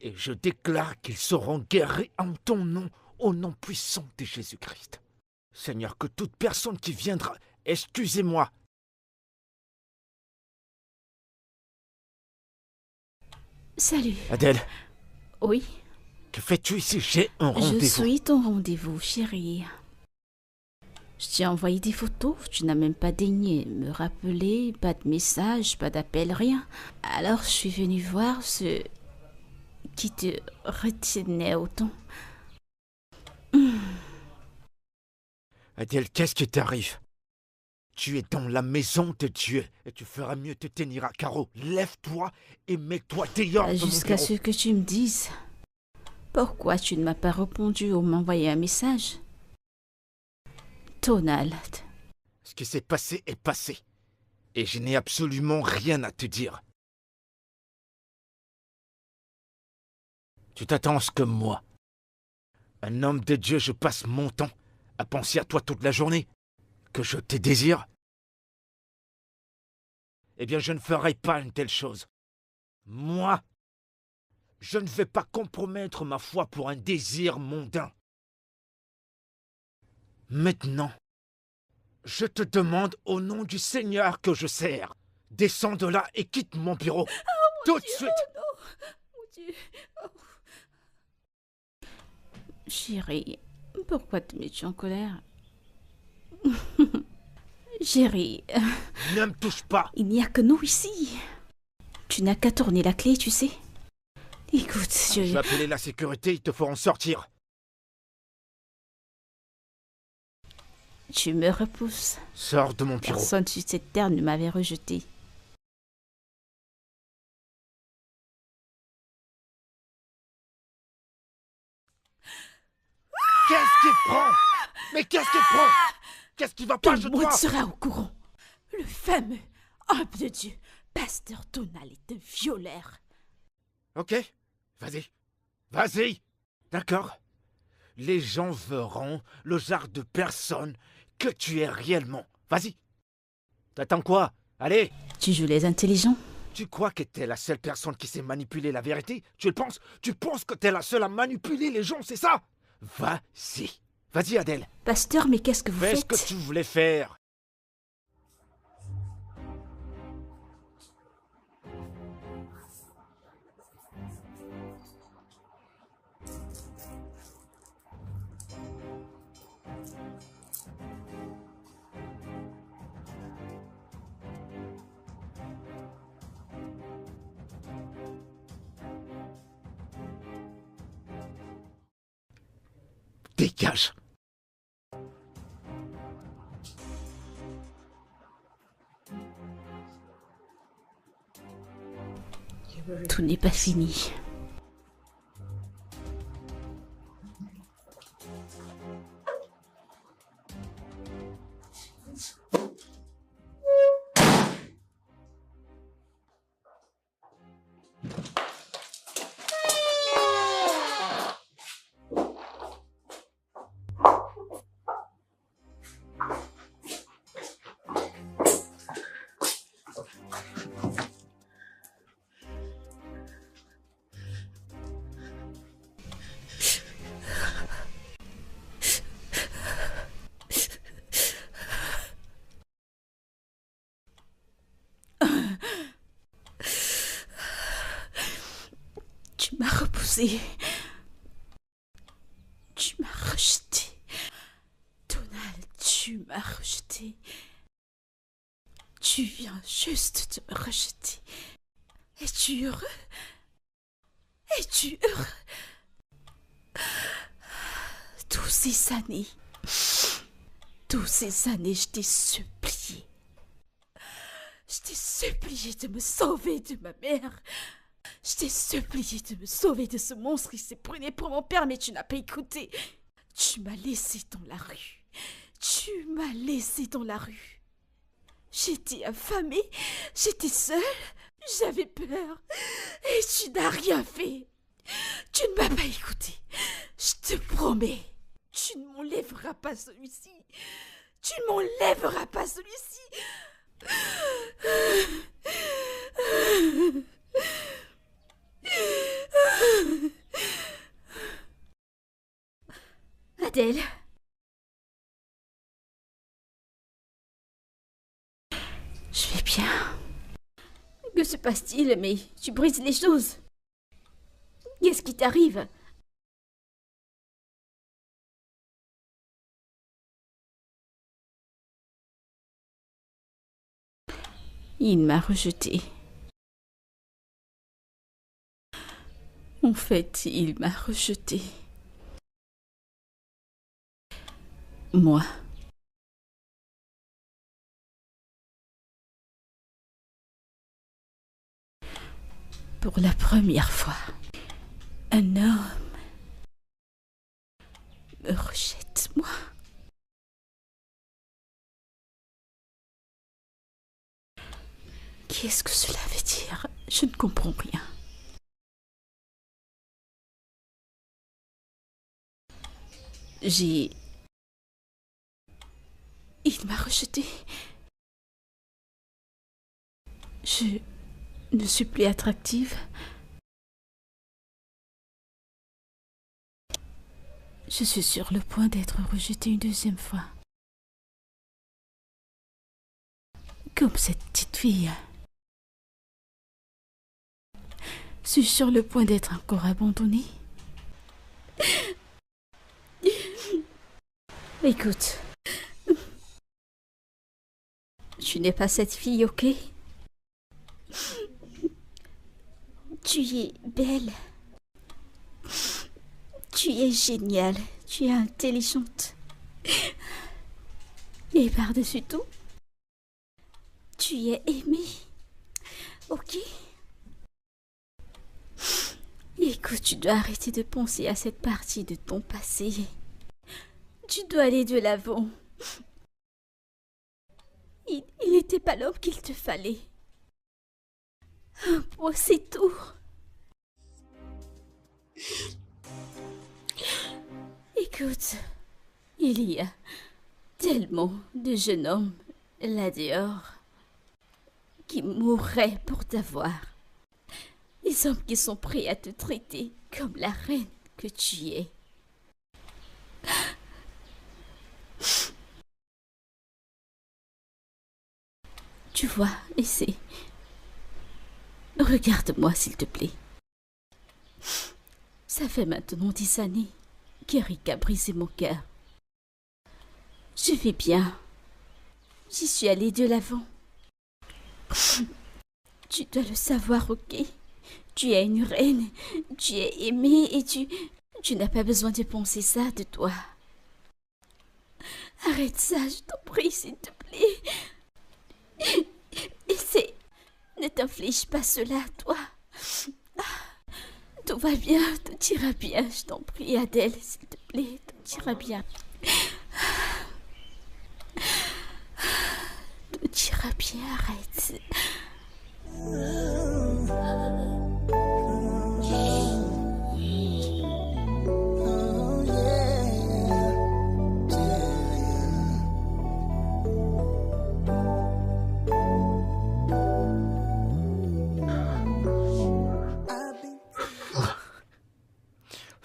Et je déclare qu'ils seront guéris en ton nom, au nom puissant de Jésus-Christ. Seigneur, que toute personne qui viendra, excusez-moi. Salut. Adèle, Oui, que fais-tu ici? J'ai un je rendez-vous. suis ton rendez-vous, chérie. Je t'ai envoyé des photos, tu n'as même pas daigné me rappeler, pas de message, pas d'appel, rien. Alors je suis venue voir ce qui te retenait autant. Adèle, qu'est-ce qui t'arrive? Tu es dans la maison de Dieu et tu feras mieux de te tenir à carreau. Lève-toi et mets-toi dehors de mon Jusqu'à bureau. ce que tu me dises. Pourquoi tu ne m'as pas répondu ou m'envoyé un message? Donald. Ce qui s'est passé est passé. Et je n'ai absolument rien à te dire. Tu t'attends à ce que moi, un homme de Dieu, je passe mon temps à penser à toi toute la journée? Que je te désire? Eh bien, je ne ferai pas une telle chose. Moi, je ne vais pas compromettre ma foi pour un désir mondain. Maintenant, Je te demande au nom du Seigneur que je sers. Descends de là et quitte mon bureau. Tout de suite. Oh non, mon Dieu. Oh. Chérie, pourquoi te mets-tu en colère? Chérie, Ne me touche pas. il n'y a que nous ici. Tu n'as qu'à tourner la clé, tu sais. Écoute, Je vais appeler la sécurité, ils te feront sortir. Tu me repousses. Sors de mon bureau. Personne sur cette terre ne m'avait rejeté. Qu'est-ce qui te prend? Mais qu'est-ce qui te prend? Qu'est-ce qui va pas, Tout je le monde dois? sera au courant. Le fameux homme de Dieu, Pasteur Donald, est un violeur. Ok, vas-y. Vas-y. D'accord. Les gens verront le genre de personne que tu es réellement. Vas-y. T'attends quoi? Allez. Tu joues les intelligents? Tu crois que t'es la seule personne qui sait manipuler la vérité? Tu le penses? Tu penses que t'es la seule à manipuler les gens, c'est ça? Vas-y. Vas-y, Adèle. Pasteur, mais qu'est-ce que vous Fais ce faites? que tu voulais faire. Dégage. Tout n'est pas fini. Tu m'as repoussé. Tu m'as rejeté. Donald, tu m'as rejeté. Tu viens juste de me rejeter. Es-tu heureux? Es-tu heureux? Toutes ces années, je t'ai supplié. Je t'ai supplié de me sauver de ma mère. Je t'ai supplié de me sauver de ce monstre qui s'est pris pour mon père, mais tu n'as pas écouté. Tu m'as laissé dans la rue. Tu m'as laissé dans la rue. J'étais affamée, j'étais seule, j'avais peur. Et tu n'as rien fait. Tu ne m'as pas écouté. Je te promets, tu ne m'enlèveras pas celui-ci. Tu ne m'enlèveras pas celui-ci. Adèle. Je vais bien. Que se passe-t-il? Mais tu brises les choses. Qu'est-ce qui t'arrive? Il m'a rejeté. En fait, il m'a rejeté. Moi. Pour la première fois, un homme me rejette, moi. Qu'est-ce que cela veut dire? Je ne comprends rien. Il m'a rejeté. Je ne suis plus attractive. Je suis sur le point d'être rejetée une deuxième fois. comme cette petite fille. Suis-je sur le point d'être encore abandonnée? Écoute, tu n'es pas cette fille, ok? Tu es belle. Tu es géniale. Tu es intelligente. Et par-dessus tout, tu es aimée. Ok? Écoute, tu dois arrêter de penser à cette partie de ton passé. Tu dois aller de l'avant. Il n'était pas l'homme qu'il te fallait. Un point, c'est tout. Écoute, il y a tellement de jeunes hommes là dehors qui mourraient pour t'avoir. Des hommes qui sont prêts à te traiter comme la reine que tu es. Tu vois, essaie. Regarde-moi, s'il te plaît. Ça fait maintenant 10 années qu'Eric a brisé mon cœur. Je vais bien. J'y suis allée de l'avant. Tu dois le savoir, ok? Tu es une reine, tu es aimée et tu n'as pas besoin de penser ça de toi. Arrête ça, je t'en prie, s'il te plaît. Essaie. Ne t'inflige pas cela, toi. Tout va bien, tout ira bien. Je t'en prie, Adèle, s'il te plaît, tout ira bien. Tout ira bien, arrête.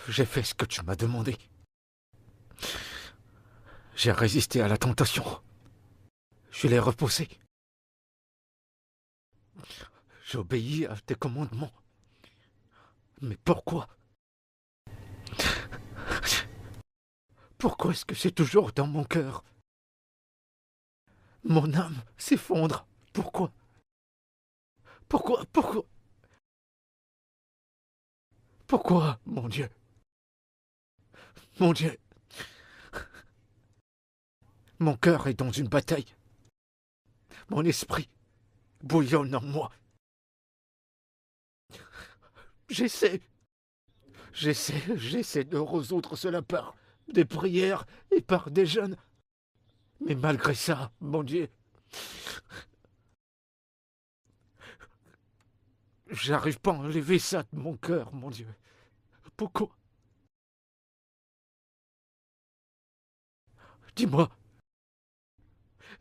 J'ai fait ce que tu m'as demandé. J'ai résisté à la tentation. Je l'ai repoussé. J'ai obéi à tes commandements. Mais pourquoi? Pourquoi est-ce que c'est toujours dans mon cœur? Mon âme s'effondre. Pourquoi? Pourquoi? Pourquoi, mon Dieu? Mon Dieu! Mon cœur est dans une bataille. Mon esprit bouillonne en moi. J'essaie de résoudre cela par des prières et par des jeûnes. Mais malgré ça, mon Dieu, j'arrive pas à enlever ça de mon cœur, mon Dieu. Pourquoi? Dis-moi.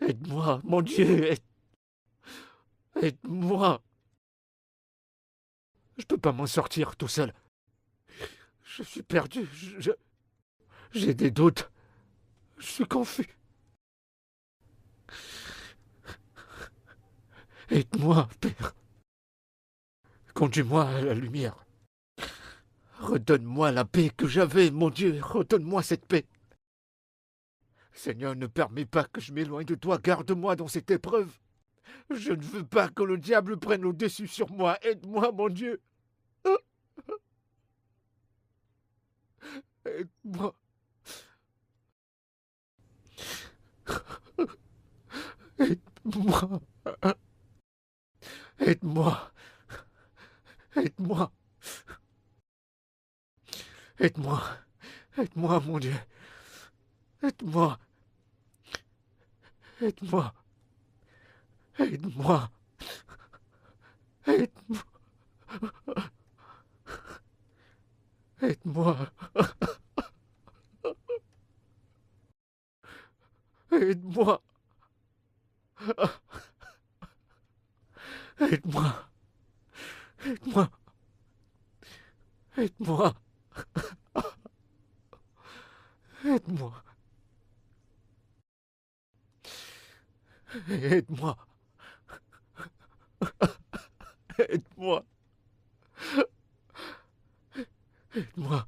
Aide-moi, mon Dieu, aide-moi. Je peux pas m'en sortir tout seul. Je suis perdu, j'ai des doutes. Je suis confus. Aide-moi, Père. Conduis-moi à la lumière. Redonne-moi la paix que j'avais, mon Dieu. Redonne-moi cette paix. Seigneur, ne permets pas que je m'éloigne de toi. Garde-moi dans cette épreuve. Je ne veux pas que le diable prenne le dessus sur moi. Aide-moi, mon Dieu. Aide-moi. Aide-moi. Aide-moi. Aide-moi. Aide-moi. Aide-moi, mon Dieu. Aide-moi. Aide-moi. Aide-moi. Aide-moi. Aide-moi. Aide-moi. Aide-moi. Aide-moi. Aide-moi. Aide-moi. Aide-moi. Aide-moi. Aide-moi.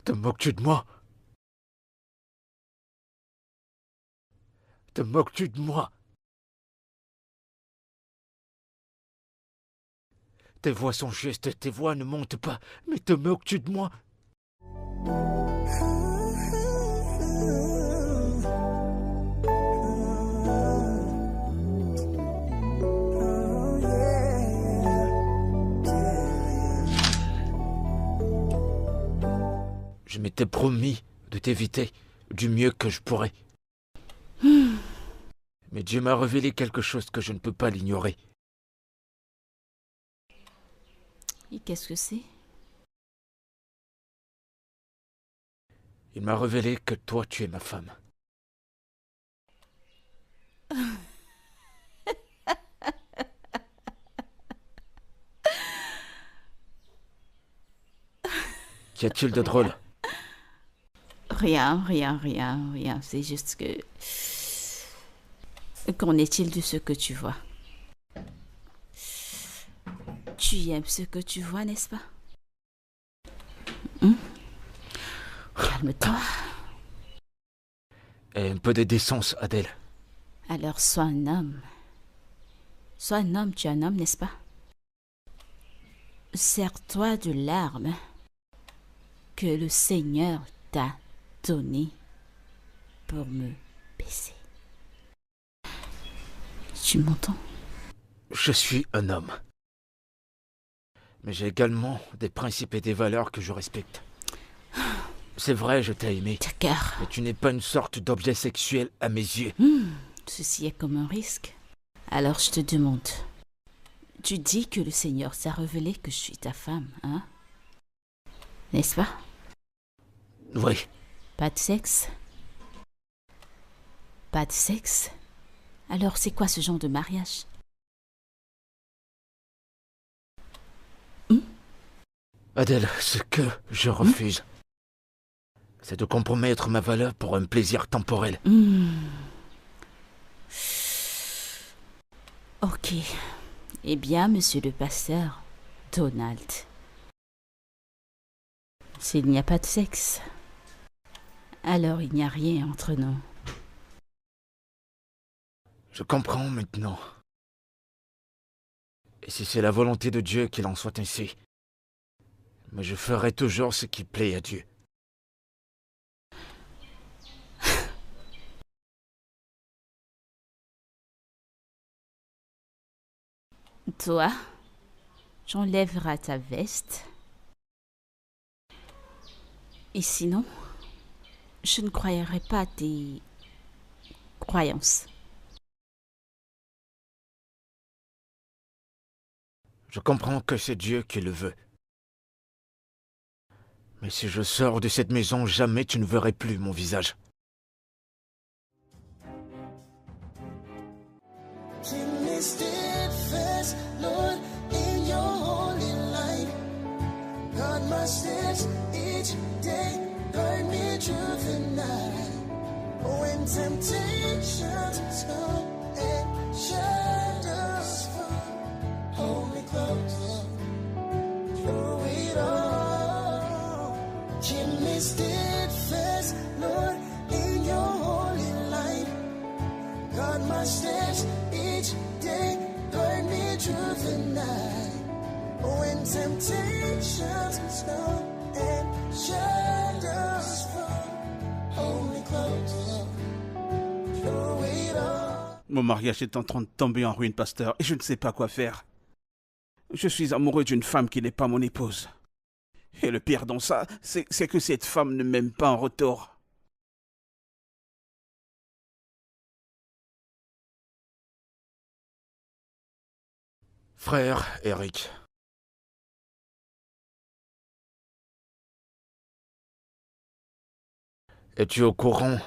Te moques-tu de moi? Te moques-tu de moi? Tes voix sont justes, tes voix ne montent pas, mais te moques-tu de moi? Je m'étais promis de t'éviter du mieux que je pourrais. Mais Dieu m'a révélé quelque chose que je ne peux pas l'ignorer. Et qu'est-ce que c'est? Il m'a révélé que toi, tu es ma femme. Qu'y a-t-il de drôle? Rien. C'est juste que... Qu'en est-il de ce que tu vois? Tu aimes ce que tu vois, n'est-ce pas? Calme-toi. Et un peu de décence, Adèle. Alors sois un homme. Sois un homme, tu es un homme, n'est-ce pas? Sers-toi de l'arme que le Seigneur t'a donnée pour me baiser. Tu m'entends? Je suis un homme. Mais j'ai également des principes et des valeurs que je respecte. C'est vrai, je t'ai aimé. D'accord. Mais tu n'es pas une sorte d'objet sexuel à mes yeux. Ceci est comme un risque. Alors je te demande, tu dis que le Seigneur t'a révélé que je suis ta femme, hein? N'est-ce pas? Oui. Pas de sexe? Pas de sexe? Alors c'est quoi ce genre de mariage? Adèle, ce que je refuse, c'est de compromettre ma valeur pour un plaisir temporel. Ok. Eh bien, monsieur le pasteur, Donald, s'il n'y a pas de sexe, alors il n'y a rien entre nous. Je comprends maintenant. Et si c'est la volonté de Dieu qu'il en soit ainsi, mais je ferai toujours ce qui plaît à Dieu. Toi, j'enlèverai ta veste. Et sinon, je ne croirai pas à tes croyances. Je comprends que c'est Dieu qui le veut. Mais si je sors de cette maison, jamais tu ne verrais plus mon visage. Keep me steadfast, Lord, in your holy light. God, my steps each day, guide me through the night. When temptations come and shadows fall, hold me close through it all. Keep me steadfast, Lord, in your holy light. God, my steps each day, guide me through the night. When temptations come and shadows fall, hold me close through it all. Mon mariage est en train de tomber en ruine, pasteur, et je ne sais pas quoi faire. Je suis amoureux d'une femme qui n'est pas mon épouse. Et le pire dans ça, c'est que cette femme ne m'aime pas en retour. Frère Eric, Es-tu au courant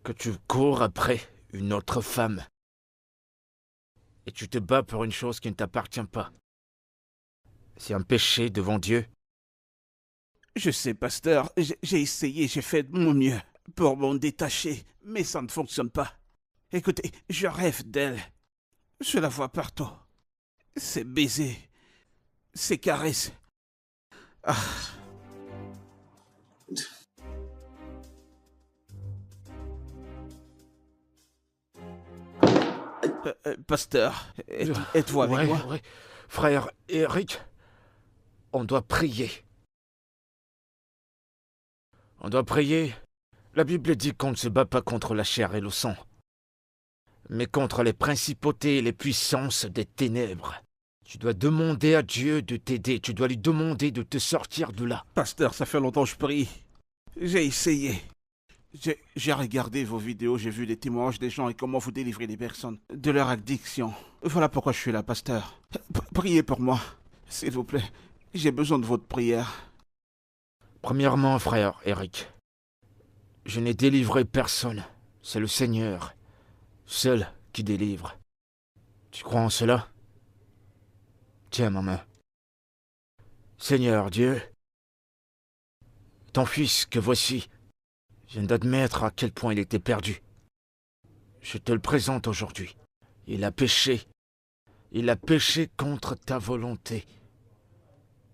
que tu cours après une autre femme et tu te bats pour une chose qui ne t'appartient pas? C'est un péché devant Dieu. Je sais, pasteur, j'ai essayé, j'ai fait de mon mieux pour m'en détacher, mais ça ne fonctionne pas. Écoutez, je rêve d'elle. Je la vois partout. Ses baisers, ses caresses. Ah. Pasteur, êtes-vous avec moi? Ouais. Frère Eric, on doit prier. On doit prier. La Bible dit qu'on ne se bat pas contre la chair et le sang, mais contre les principautés et les puissances des ténèbres. Tu dois demander à Dieu de t'aider. Tu dois lui demander de te sortir de là. Pasteur, ça fait longtemps que je prie. J'ai essayé. J'ai regardé vos vidéos, j'ai vu les témoignages des gens et comment vous délivrez les personnes de leur addiction. Voilà pourquoi je suis là, pasteur. Priez pour moi, s'il vous plaît. J'ai besoin de votre prière. Premièrement, frère Eric, je n'ai délivré personne. C'est le Seigneur, seul qui délivre. Tu crois en cela? Tiens ma main. Seigneur Dieu, ton fils que voici vient d'admettre à quel point il était perdu. Je te le présente aujourd'hui. Il a péché. Il a péché contre ta volonté.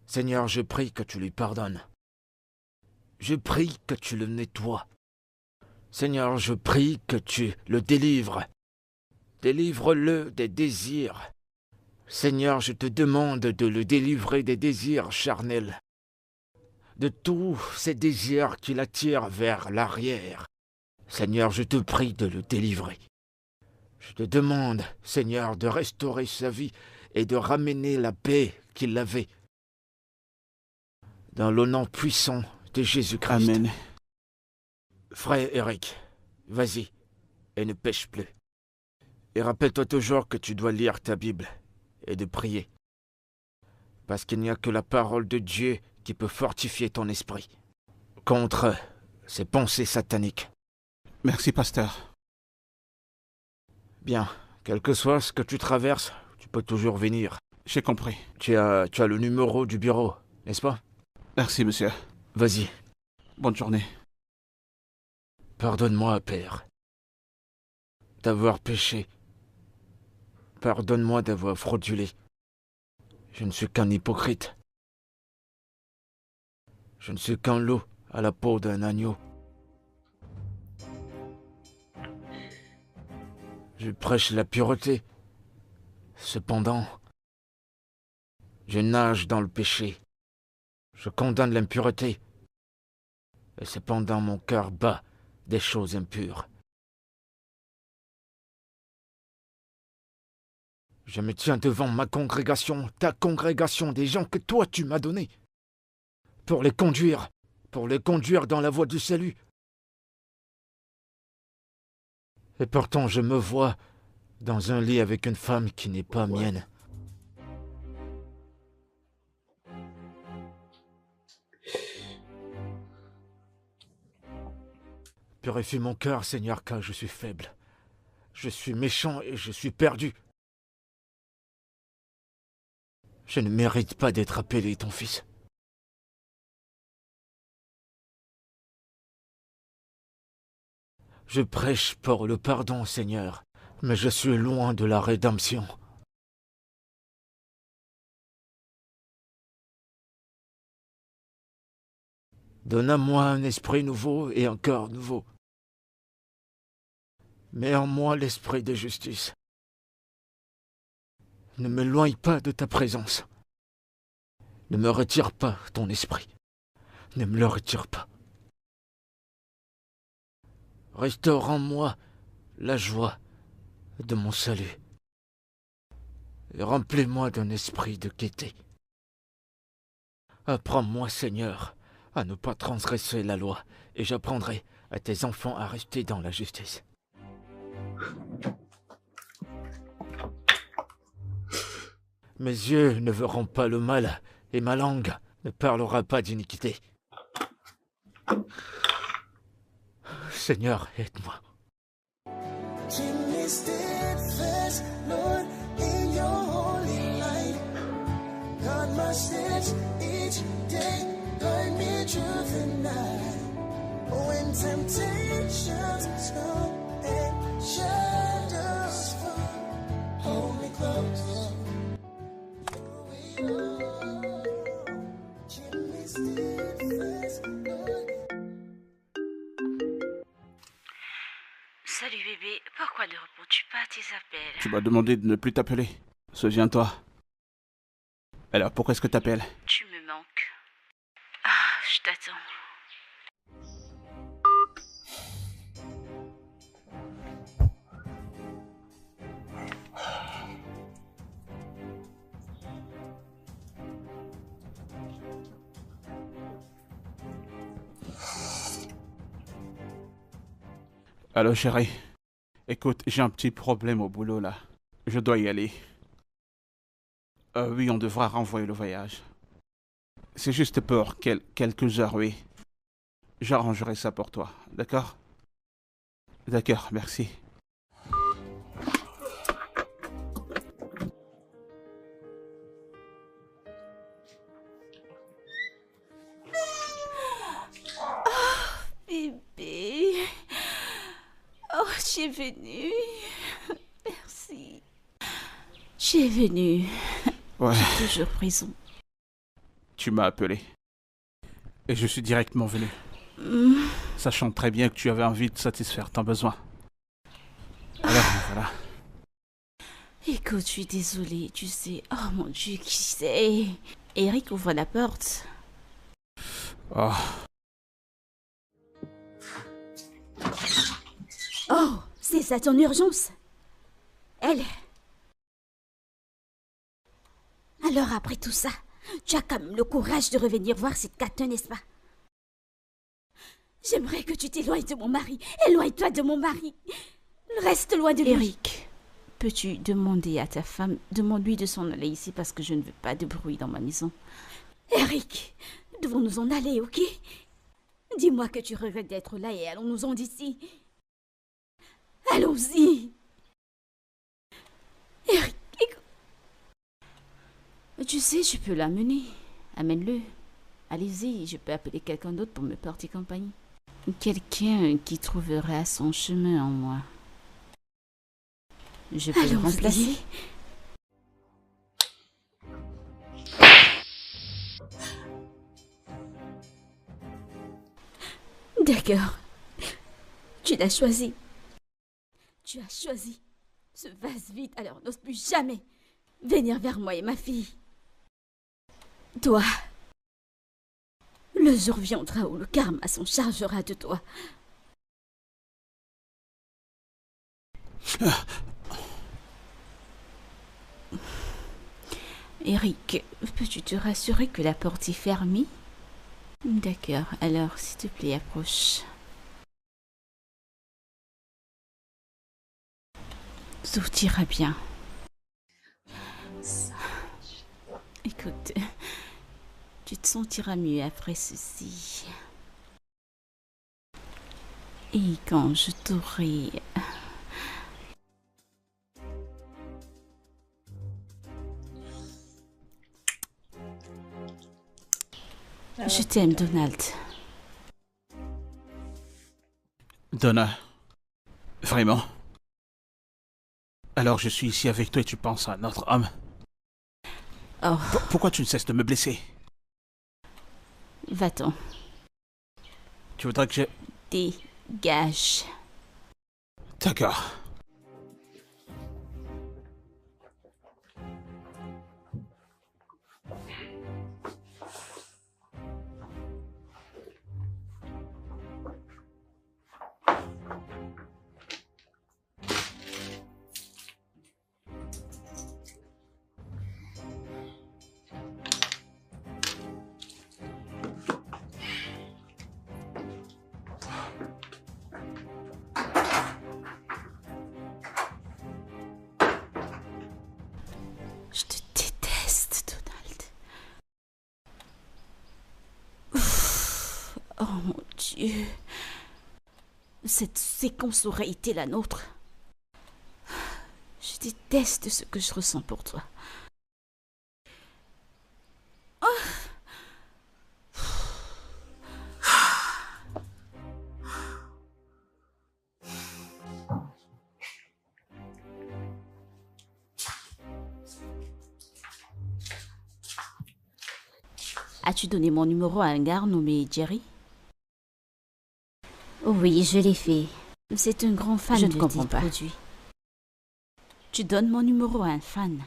Seigneur, je prie que tu lui pardonnes. Je prie que tu le nettoies. Seigneur, je prie que tu le délivres. Délivre-le des désirs. Seigneur, je te demande de le délivrer des désirs charnels, de tous ces désirs qui l'attirent vers l'arrière. Seigneur, je te prie de le délivrer. Je te demande, Seigneur, de restaurer sa vie et de ramener la paix qu'il avait. Dans le nom puissant de Jésus-Christ. Amen. Frère Eric, vas-y et ne pêche plus. Et rappelle-toi toujours que tu dois lire ta Bible et de prier. Parce qu'il n'y a que la parole de Dieu qui peut fortifier ton esprit contre ces pensées sataniques. Merci, pasteur. Bien, quel que soit ce que tu traverses, tu peux toujours venir. J'ai compris. Tu as le numéro du bureau, n'est-ce pas? Merci, monsieur. Vas-y. Bonne journée. Pardonne-moi, Père, d'avoir péché. Pardonne-moi d'avoir fraudulé. Je ne suis qu'un hypocrite. Je ne suis qu'un loup à la peau d'un agneau. Je prêche la pureté. Cependant, je nage dans le péché. Je condamne l'impureté. Et cependant mon cœur bat des choses impures. Je me tiens devant ma congrégation, ta congrégation, des gens que toi tu m'as donnés, pour les conduire dans la voie du salut. Et pourtant je me vois dans un lit avec une femme qui n'est pas mienne. Purifie mon cœur, Seigneur, car je suis faible. Je suis méchant et je suis perdu. Je ne mérite pas d'être appelé ton fils. Je prêche pour le pardon, Seigneur, mais je suis loin de la rédemption. Donne à moi un esprit nouveau et un cœur nouveau. Mets en moi l'esprit de justice. Ne m'éloigne pas de ta présence. Ne me retire pas ton esprit. Ne me le retire pas. Restaure en moi la joie de mon salut. Et remplis-moi d'un esprit de gaieté. Apprends-moi, Seigneur, à ne pas transgresser la loi, et j'apprendrai à tes enfants à rester dans la justice. Mes yeux ne verront pas le mal, et ma langue ne parlera pas d'iniquité. Seigneur, aide-moi. Keep me steadfast, Lord, in your holy light. God, my steps each day, guide me through the night. When temptations come and shadows fall, hold me close. Keep me steadfast, Lord. Salut bébé, pourquoi ne réponds-tu pas à tes appels? Tu m'as demandé de ne plus t'appeler. Souviens-toi. Alors, pourquoi est-ce que t'appelles? Tu me manques. Ah, je t'attends. Allô, chérie. Écoute, j'ai un petit problème au boulot, là. Je dois y aller. Oui, on devra renvoyer le voyage. C'est juste pour quelques heures, oui. J'arrangerai ça pour toi, d'accord? D'accord, merci. Bébé. Oh, tu es venu. Merci. Tu es venu. Ouais, J'ai toujours raison. tu m'as appelé. Et je suis directement venu. Sachant très bien que tu avais envie de satisfaire ton besoin. Alors, voilà. Écoute, je suis désolée, tu sais. Oh mon Dieu, qui c'est? Eric ouvre la porte. Oh, Oh, c'est ça ton urgence? Elle. Alors après tout ça, tu as quand même le courage de revenir voir cette Catherine, n'est-ce pas? J'aimerais que tu t'éloignes de mon mari. Éloigne-toi de mon mari. Reste loin de lui. Eric, peux-tu demander à ta femme, demande-lui de s'en aller ici parce que je ne veux pas de bruit dans ma maison. Eric, devons-nous en aller, ok? Dis-moi que tu regrettes d'être là et allons-nous-en d'ici. Allons-y. Eric, Tu sais, je peux l'amener. Amène-le. Allez-y, je peux appeler quelqu'un d'autre pour me porter compagnie. Quelqu'un qui trouvera son chemin en moi. Je peux le allons-y. remplacer. D'accord. Tu l'as choisi. Tu as choisi ce vase vide, alors n'ose plus jamais venir vers moi et ma fille. Toi, le jour viendra où le karma s'en chargera de toi. Eric, peux-tu te rassurer que la porte est fermée? D'accord, alors s'il te plaît, approche. Tout ira bien. Écoute, tu te sentiras mieux après ceci. Et quand je t'aurai... Je t'aime, Donald. Donna. Vraiment? Alors je suis ici avec toi et tu penses à notre homme? Oh, Pourquoi tu ne cesses de me blesser? va-t'en. Tu voudrais que je... Dégage. D'accord. Je te déteste, Donald. Ouf. Oh mon Dieu. cette séquence aurait été la nôtre. Je déteste ce que je ressens pour toi. As-tu donné mon numéro à un gars nommé Jerry? Oui, je l'ai fait. C'est un grand fan Je de ne comprends tes pas. produits. Tu donnes mon numéro à un fan.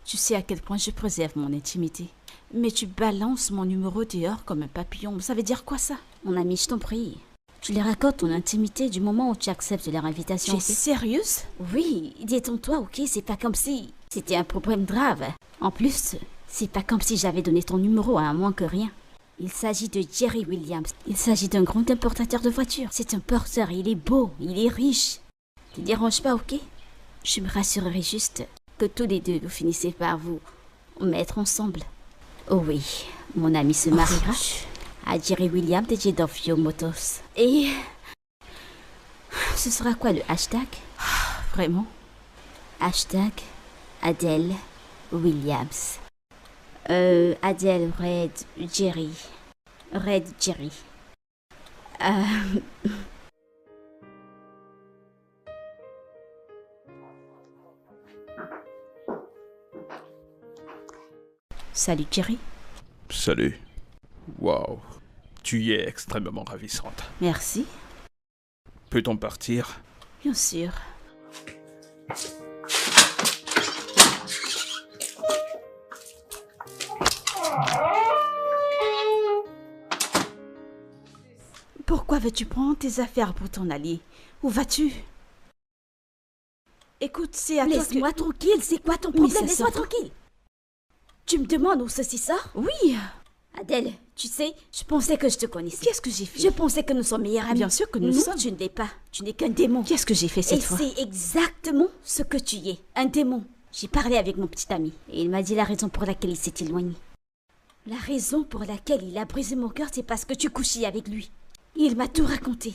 Tu sais à quel point je préserve mon intimité. Mais tu balances mon numéro dehors comme un papillon. Ça veut dire quoi ça? Mon ami, je t'en prie. Tu leur racontes ton intimité du moment où tu acceptes leur invitation. Tu es sérieuse? Oui, détends-toi, ok? C'est pas comme si c'était un problème grave. En plus, c'est pas comme si j'avais donné ton numéro à un moins que rien. Il s'agit de Jerry Williams. Il s'agit d'un grand importateur de voitures. C'est un porteur, il est beau, il est riche. Te dérange pas, ok? Je me rassurerai juste que tous les deux vous finissez par vous mettre ensemble. Oh oui, mon ami se mariera à Jerry Williams de Jedofio Motors. Et ce sera quoi le hashtag? Vraiment? Hashtag Adele Williams. Adele Red Jerry. Red Jerry. Salut Jerry. Salut. Waouh. Tu y es extrêmement ravissante. Merci. Peut-on partir? Bien sûr. Pourquoi veux-tu prendre tes affaires pour t'en aller? Où vas-tu? Écoute, c'est à toi que... Laisse-moi tranquille, c'est quoi ton Mais problème? ça Laisse-moi sort. tranquille. Tu me demandes où ceci sort? Oui. Adèle, tu sais, je pensais que je te connaissais. Qu'est-ce que j'ai fait? Je pensais que nous sommes meilleurs amis. Bien sûr que nous non, sommes. tu ne l'es pas. Tu n'es qu'un démon. Qu'est-ce que j'ai fait Et cette fois? c'est exactement ce que tu y es. Un démon. J'ai parlé avec mon petit ami et il m'a dit la raison pour laquelle il s'est éloigné. La raison pour laquelle il a brisé mon cœur, c'est parce que tu couchais avec lui. Il m'a tout raconté.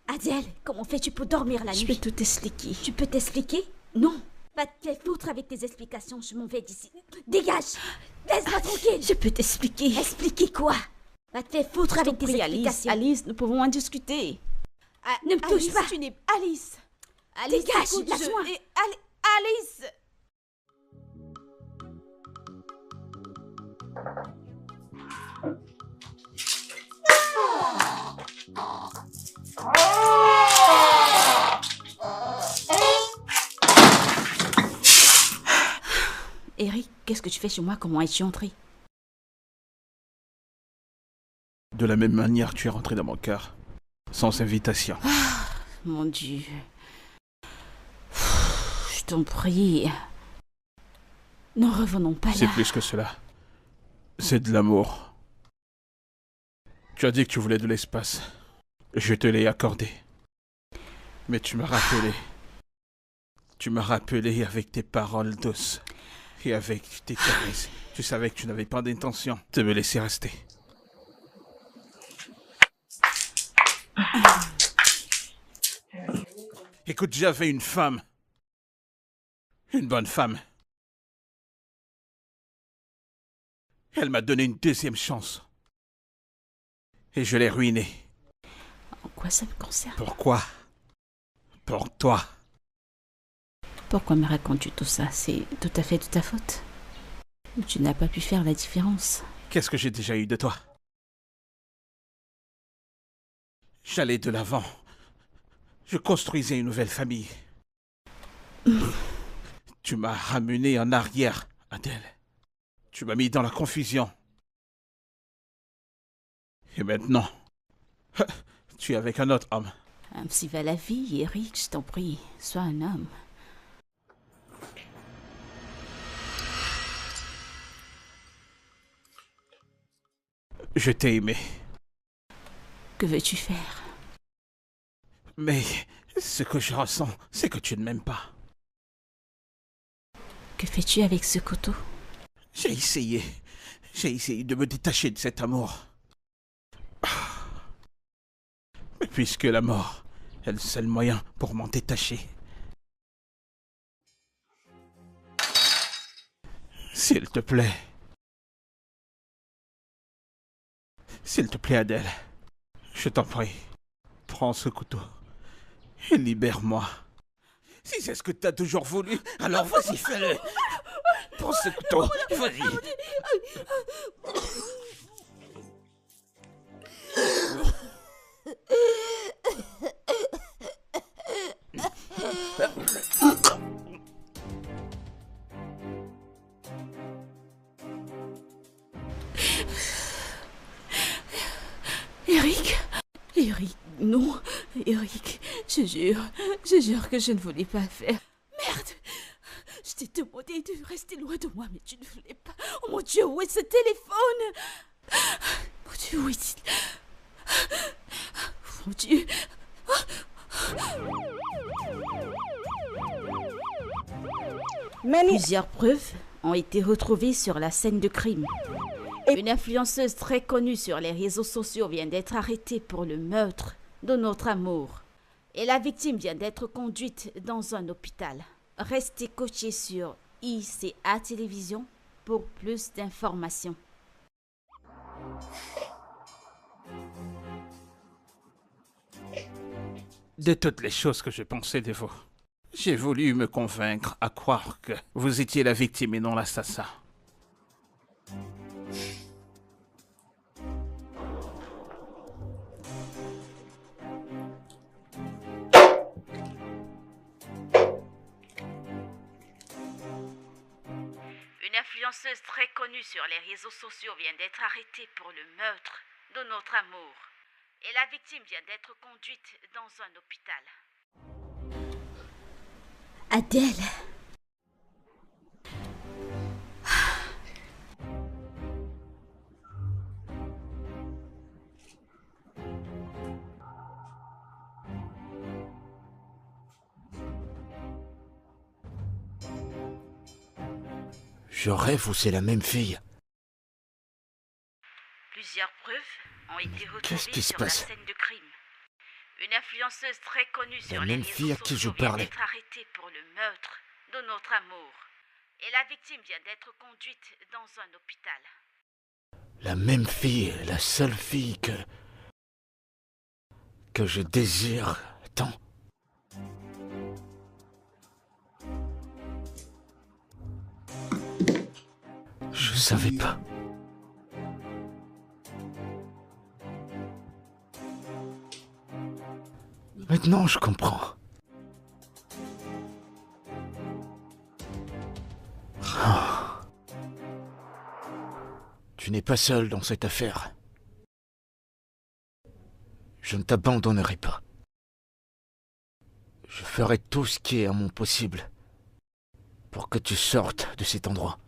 Adèle, comment fais-tu pour dormir la Je nuit? vais tout expliquer. Tu peux t'expliquer? Non. Va te faire foutre avec tes explications, je m'en vais d'ici. Dégage! Laisse-moi tranquille! Je peux t'expliquer. Expliquer quoi? Va te faire foutre avec tes Alice, explications. Alice, nous pouvons en discuter. Ne me touche Alice, pas. tu n'es... Alice. Dégage, écoute, lâche-moi. Alice. Eric, qu'est-ce que tu fais chez moi? Comment es-tu entré? De la même manière, tu es rentré dans mon cœur. Sans invitation. Mon Dieu. Je t'en prie. N'en revenons pas C'est là. plus que cela. C'est de l'amour. Tu as dit que tu voulais de l'espace. Je te l'ai accordé. Mais tu m'as rappelé. Tu m'as rappelé avec tes paroles douces. Et avec tes caresses. Tu savais que tu n'avais pas d'intention de me laisser rester. Écoute, j'avais une femme. Une bonne femme. Elle m'a donné une deuxième chance. Et je l'ai ruinée. En quoi ça me concerne? Pourquoi? Pour toi. Pourquoi me racontes-tu tout ça? C'est tout à fait de ta faute. Tu n'as pas pu faire la différence. Qu'est-ce que j'ai déjà eu de toi? J'allais de l'avant. Je construisais une nouvelle famille. Tu m'as ramené en arrière, Adèle. Tu m'as mis dans la confusion. Et maintenant, tu es avec un autre homme. Ainsi va la vie, Eric, je t'en prie. Sois un homme. Je t'ai aimé. Que veux-tu faire? Mais ce que je ressens, c'est que tu ne m'aimes pas. Que fais-tu avec ce couteau? J'ai essayé de me détacher de cet amour. Mais puisque la mort est le seul moyen pour m'en détacher. S'il te plaît. S'il te plaît, Adèle. Je t'en prie. Prends ce couteau et libère-moi. Si c'est ce que t'as toujours voulu, alors vas-y, fais-le. Prends ce couteau, vas-y. Eric, non. Eric, je jure que je ne voulais pas faire. Merde! Je t'ai demandé de rester loin de moi, mais tu ne voulais pas. Oh mon Dieu, où est ce téléphone? Mon Dieu, où est-il? Mon Dieu. Plusieurs preuves ont été retrouvées sur la scène de crime. Une influenceuse très connue sur les réseaux sociaux vient d'être arrêtée pour le meurtre de notre amour. Et la victime vient d'être conduite dans un hôpital. Restez coachés sur ICA Télévision pour plus d'informations. De toutes les choses que je pensais de vous, j'ai voulu me convaincre à croire que vous étiez la victime et non l'assassin. Une influenceuse très connue sur les réseaux sociaux vient d'être arrêtée pour le meurtre de notre amour. Et la victime vient d'être conduite dans un hôpital. Adèle. Je rêve ou c'est la même fille? Plusieurs preuves ont été Qu'est-ce retrouvées qui se sur la passe? scène de crime. Une influenceuse très connue sur les même réseaux fille à qui je sociaux vient parlais. d'être arrêtée pour le meurtre de notre amour. Et la victime vient d'être conduite dans un hôpital. La même fille, la seule fille que je désire tant. Je savais pas. Maintenant, je comprends. Ah. Tu n'es pas seul dans cette affaire. Je ne t'abandonnerai pas. Je ferai tout ce qui est à mon possible pour que tu sortes de cet endroit.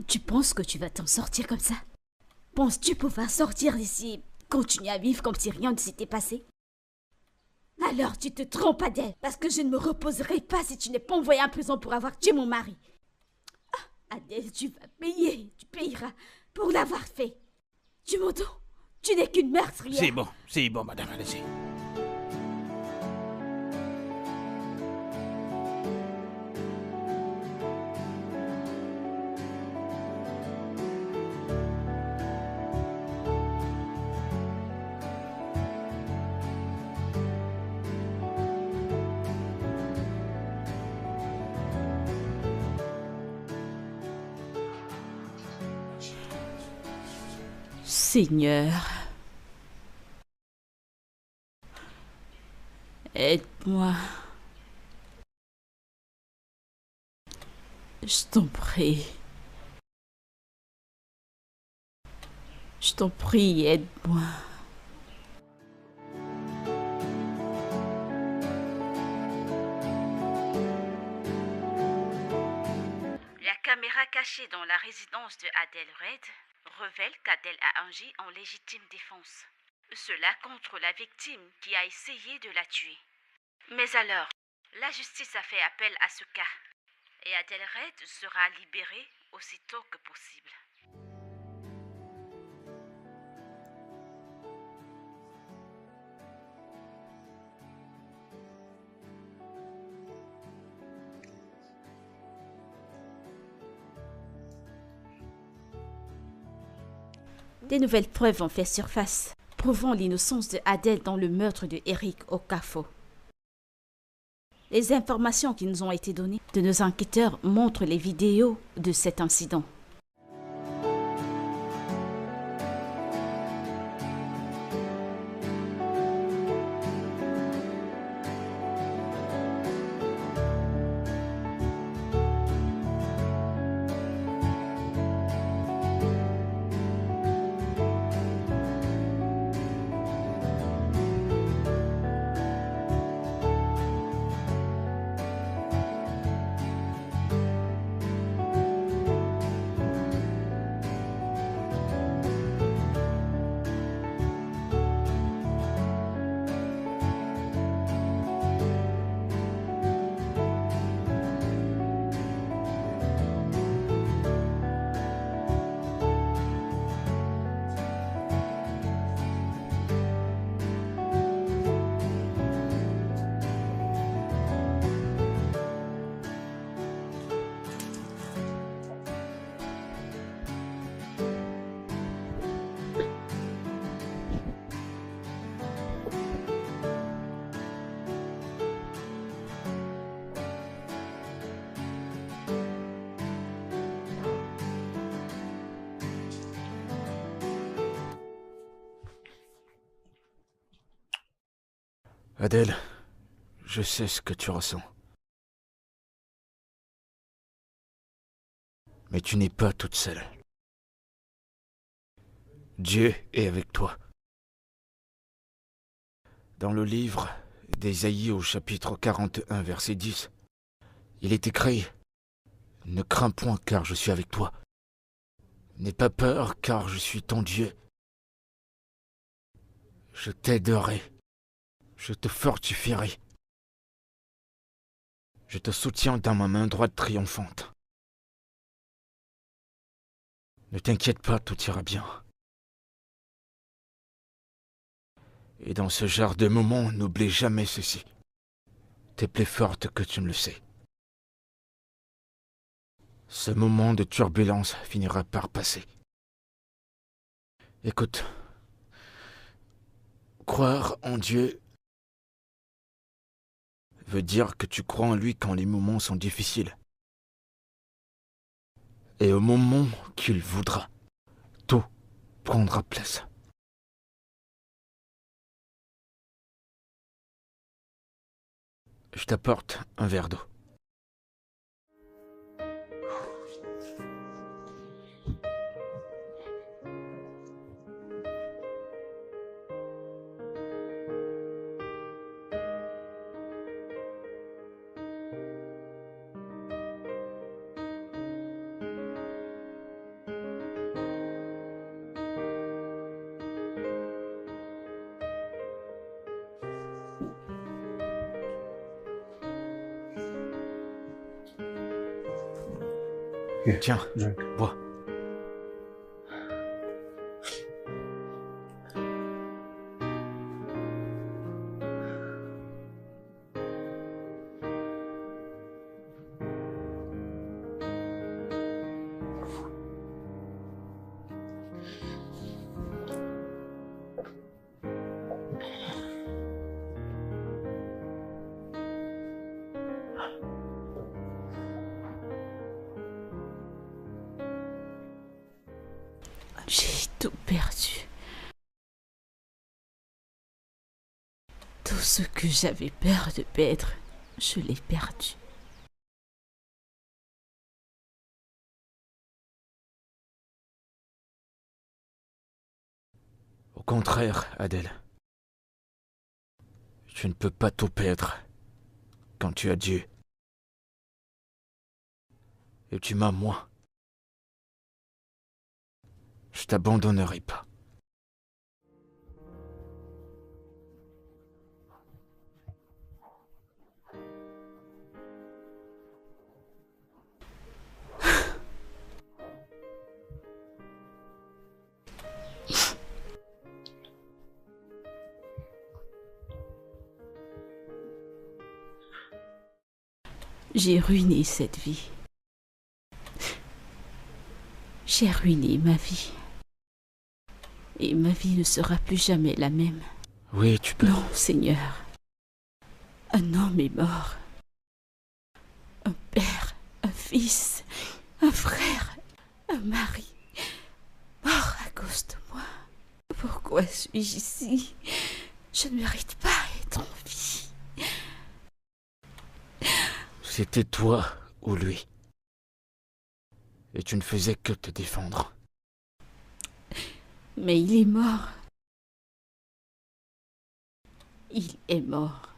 Tu penses que tu vas t'en sortir comme ça? Penses-tu pouvoir sortir d'ici et continuer à vivre comme si rien ne s'était passé? Alors tu te trompes, Adèle, parce que je ne me reposerai pas si tu n'es pas envoyée en prison pour avoir tué mon mari. Ah, Adèle, tu vas payer, tu payeras pour l'avoir fait. Tu m'entends? Tu n'es qu'une meurtrière. C'est bon, madame, allez-y. Seigneur, aide-moi. Je t'en prie. Je t'en prie, aide-moi. La caméra cachée dans la résidence de Adèle Reid révèle qu'Adèle a agi en légitime défense. Cela contre la victime qui a essayé de la tuer. Mais alors, la justice a fait appel à ce cas et Adèle Reid sera libérée aussitôt que possible. Des nouvelles preuves ont fait surface, prouvant l'innocence de Adèle dans le meurtre de Eric Okafor. Les informations qui nous ont été données de nos enquêteurs montrent les vidéos de cet incident. Adèle, je sais ce que tu ressens. Mais tu n'es pas toute seule. Dieu est avec toi. Dans le livre d'Ésaïe au chapitre 41, verset 10, il est écrit « Ne crains point car je suis avec toi. N'aie pas peur car je suis ton Dieu. Je t'aiderai. Je te fortifierai. Je te soutiens dans ma main droite triomphante. Ne t'inquiète pas, tout ira bien. » Et dans ce genre de moment, n'oublie jamais ceci. T'es plus forte que tu ne le sais. Ce moment de turbulence finira par passer. Écoute, croire en Dieu veut dire que tu crois en lui quand les moments sont difficiles. Et au moment qu'il voudra, tout prendra place. Je t'apporte un verre d'eau. Tiens, bois. J'ai tout perdu. Tout ce que j'avais peur de perdre, je l'ai perdu. Au contraire, Adèle. Tu ne peux pas tout perdre quand tu as Dieu. Et tu m'as moi. Je t'abandonnerai pas. J'ai ruiné cette vie. J'ai ruiné ma vie. Et ma vie ne sera plus jamais la même. Oui, tu peux. Non, Seigneur. Un homme est mort. Un père, un fils, un frère, un mari. Mort à cause de moi. Pourquoi suis-je ici? Je ne mérite pas être en vie. C'était toi ou lui. Et tu ne faisais que te défendre. Mais il est mort. Il est mort.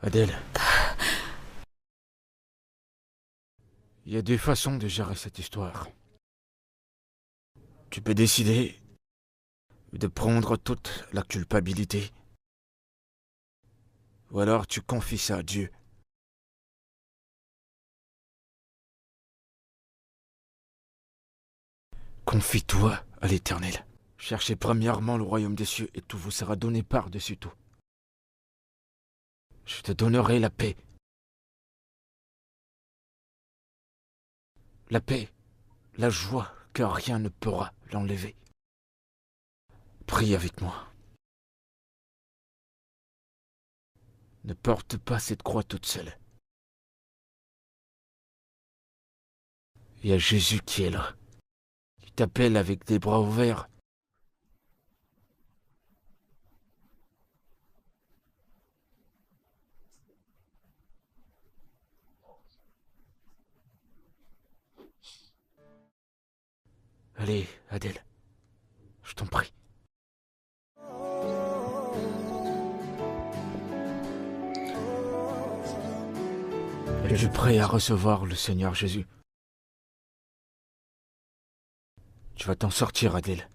Adèle. Il y a deux façons de gérer cette histoire. Tu peux décider de prendre toute la culpabilité. Ou alors tu confies ça à Dieu. Confie-toi à l'Éternel. Cherchez premièrement le royaume des cieux et tout vous sera donné par-dessus tout. Je te donnerai la paix. La paix, la joie, que rien ne pourra l'enlever. Prie avec moi. Ne porte pas cette croix toute seule. Il y a Jésus qui est là, qui t'appelle avec des bras ouverts. Allez, Adèle, je t'en prie. Es-tu prêt à recevoir le Seigneur Jésus? Tu vas t'en sortir, Adèle.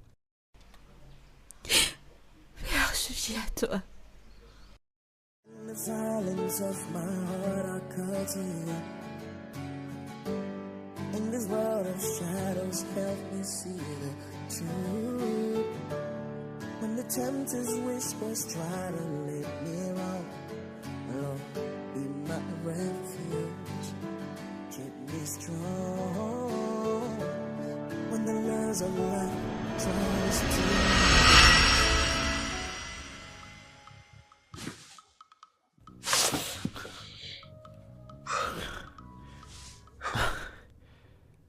Père, je viens à toi. In the silence of my heart, I call to you. In this world of shadows, help me see the truth. When the tempter's whispers try to lead me wrong, Lord, be my refuge, keep me strong. When the lures of life tries to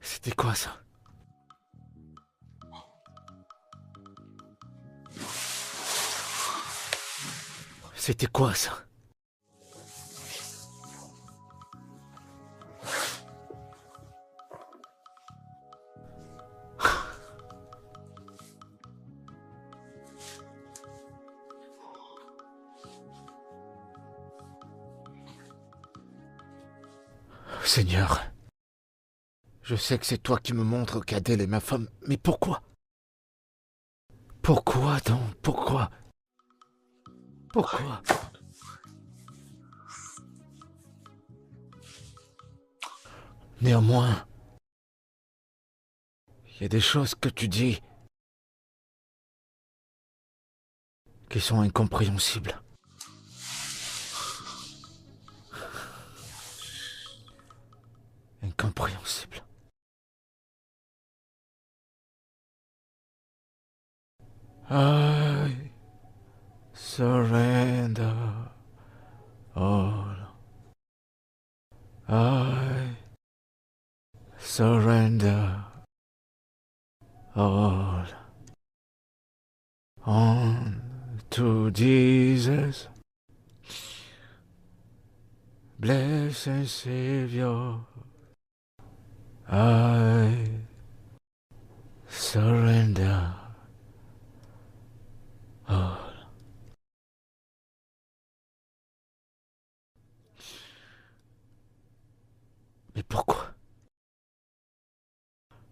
C'était quoi ça? C'était quoi ça? Seigneur, je sais que c'est toi qui me montres qu'Adèle est ma femme, mais pourquoi? Pourquoi donc? Pourquoi? Pourquoi? Néanmoins, il y a des choses que tu dis qui sont incompréhensibles. Incompréhensible. I surrender all. I surrender all on to Jesus, blessed Savior. I surrender all.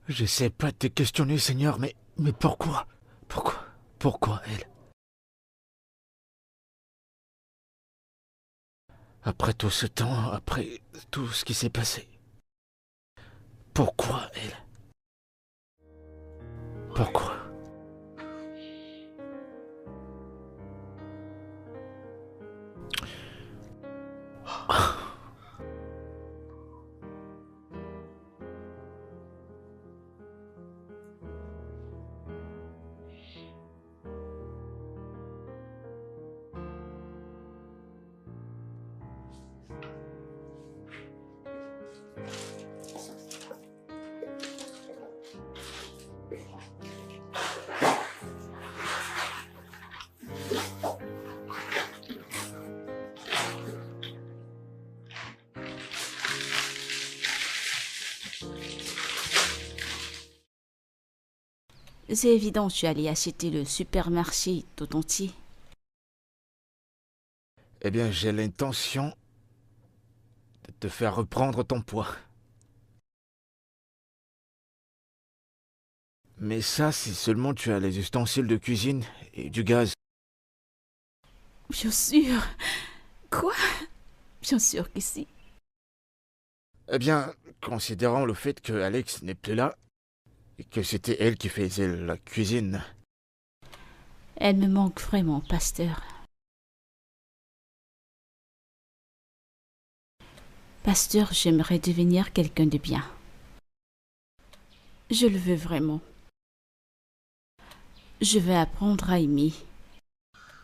J'essaie pas de te questionner, Seigneur, mais pourquoi? Pourquoi elle? Après tout ce temps, après tout ce qui s'est passé, pourquoi elle? Pourquoi? C'est évident, tu es allé acheter le supermarché tout entier. Eh bien, j'ai l'intention de te faire reprendre ton poids. Mais ça, si seulement tu as les ustensiles de cuisine et du gaz. Bien sûr. Quoi? Bien sûr que si. Eh bien, considérant le fait que Alex n'est plus là, et que c'était elle qui faisait la cuisine. Elle me manque vraiment, pasteur. Pasteur, j'aimerais devenir quelqu'un de bien. Je le veux vraiment. Je veux apprendre à aimer,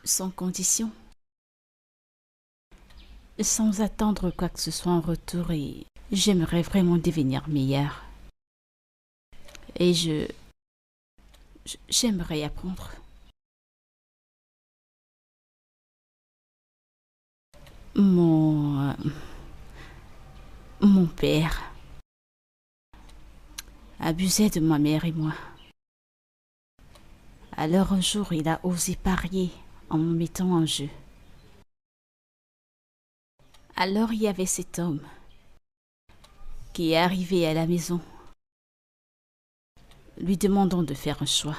sans condition, sans attendre quoi que ce soit en retour, et j'aimerais vraiment devenir meilleure. Et j'aimerais apprendre. Mon père abusait de ma mère et moi. Alors un jour, il a osé parier en me mettant en jeu. Alors il y avait cet homme qui est arrivé à la maison, lui demandant de faire un choix.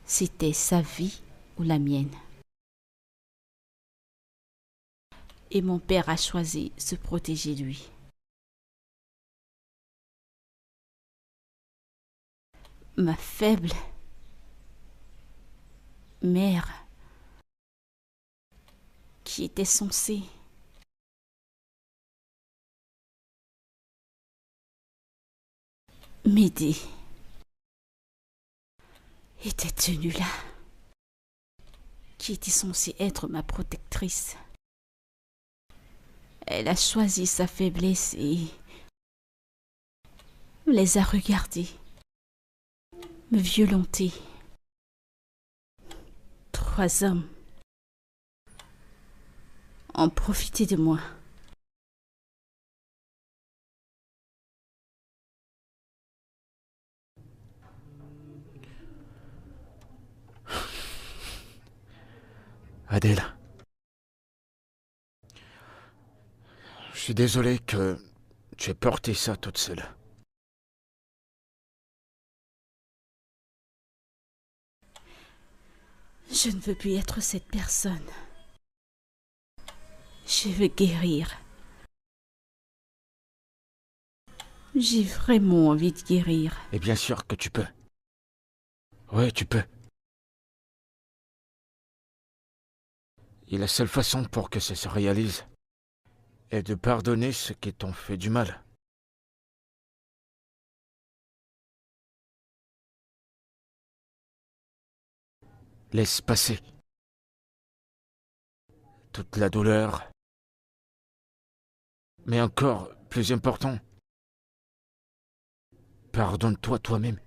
C'était sa vie ou la mienne. Et mon père a choisi de se protéger lui. Ma faible mère, qui était censée m'aider, était tenue là, qui était censée être ma protectrice. Elle a choisi sa faiblesse et les a regardés me violenter. 3 hommes ont profité de moi. Adèle, je suis désolé que tu aies porté ça toute seule. Je ne veux plus être cette personne. Je veux guérir. J'ai vraiment envie de guérir. Et bien sûr que tu peux. Oui, tu peux. Et la seule façon pour que ça se réalise est de pardonner ceux qui t'ont fait du mal. Laisse passer toute la douleur. Mais encore plus important, pardonne-toi toi-même.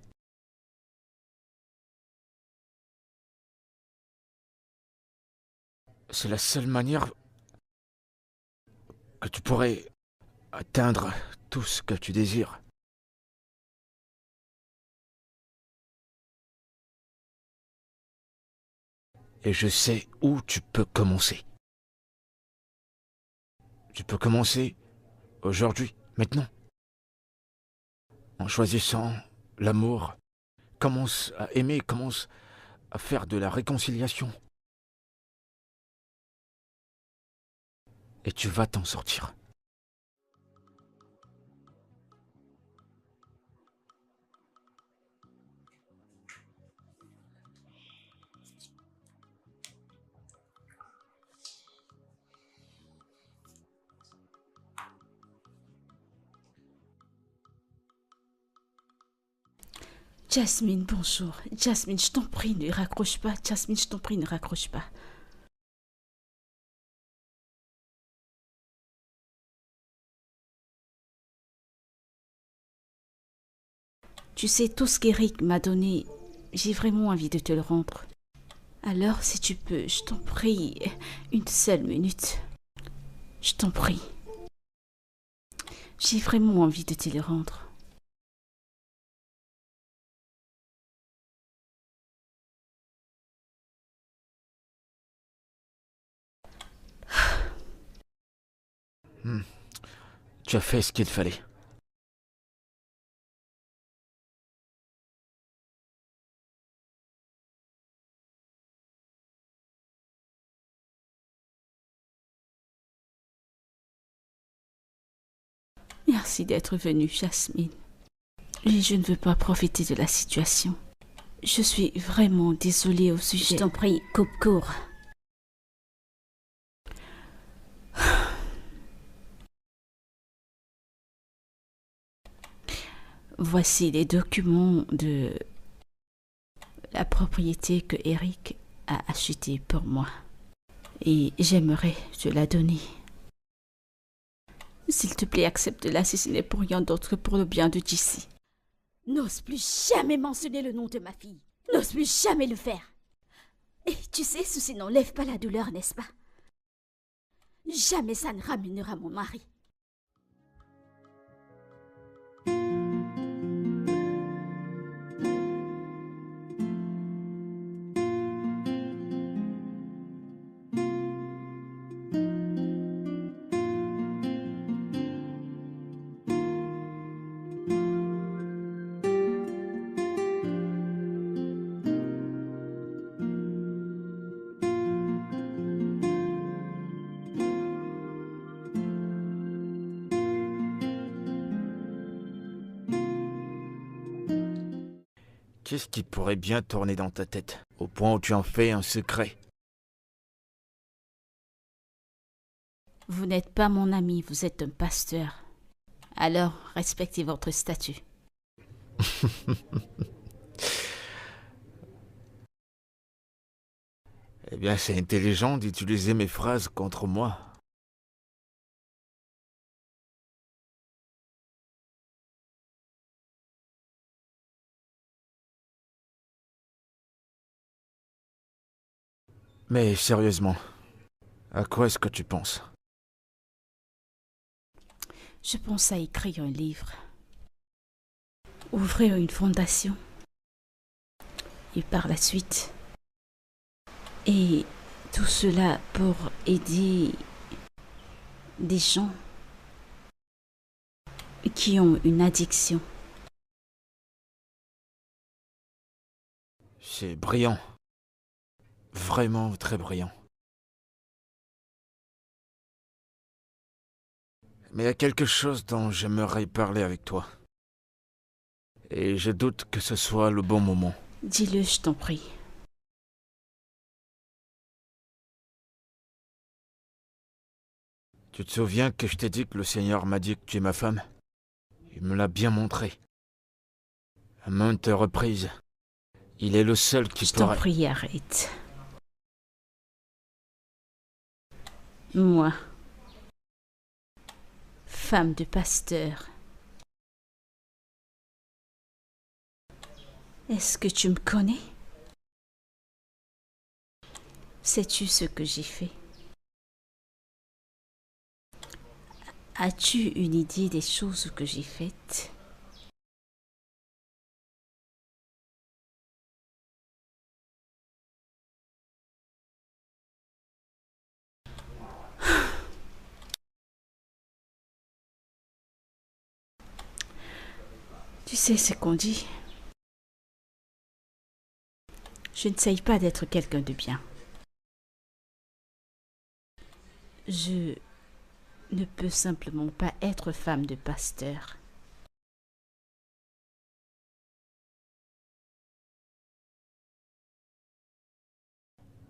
C'est la seule manière que tu pourrais atteindre tout ce que tu désires. Et je sais où tu peux commencer. Tu peux commencer aujourd'hui, maintenant. En choisissant l'amour, commence à aimer, commence à faire de la réconciliation. Et tu vas t'en sortir. Jasmine, bonjour. Jasmine, je t'en prie, ne raccroche pas. Jasmine, je t'en prie, ne raccroche pas. Tu sais, tout ce qu'Eric m'a donné, j'ai vraiment envie de te le rendre. Alors, si tu peux, je t'en prie, une seule minute. Je t'en prie. J'ai vraiment envie de te le rendre. Tu as fait ce qu'il fallait. Merci d'être venue, Jasmine. Et je ne veux pas profiter de la situation. Je suis vraiment désolée au sujet. Je t'en prie, coupe court. Voici les documents de la propriété que Eric a achetée pour moi. Et j'aimerais te la donner. S'il te plaît, accepte-la si ce n'est pour rien d'autre que pour le bien de Jessie. N'ose plus jamais mentionner le nom de ma fille. N'ose plus jamais le faire. Et tu sais, ceci n'enlève pas la douleur, n'est-ce pas? Jamais ça ne ramènera mon mari. Qu'est-ce qui pourrait bien tourner dans ta tête, au point où tu en fais un secret? Vous n'êtes pas mon ami, vous êtes un pasteur. Alors, respectez votre statut. Eh bien, c'est intelligent d'utiliser mes phrases contre moi. Mais sérieusement, à quoi est-ce que tu penses? Je pense à écrire un livre. Ouvrir une fondation. Et par la suite. Et tout cela pour aider des gens qui ont une addiction. C'est brillant. Vraiment très brillant. Mais il y a quelque chose dont j'aimerais parler avec toi. Et je doute que ce soit le bon moment. Dis-le, je t'en prie. Tu te souviens que je t'ai dit que le Seigneur m'a dit que tu es ma femme? Il me l'a bien montré. À maintes reprises. Il est le seul qui Je t'en pourra... prie, arrête. Moi, femme de pasteur, est-ce que tu me connais? Sais-tu ce que j'ai fait? As-tu une idée des choses que j'ai faites? Tu sais ce qu'on dit. Je n'essaye pas d'être quelqu'un de bien. Je ne peux simplement pas être femme de pasteur.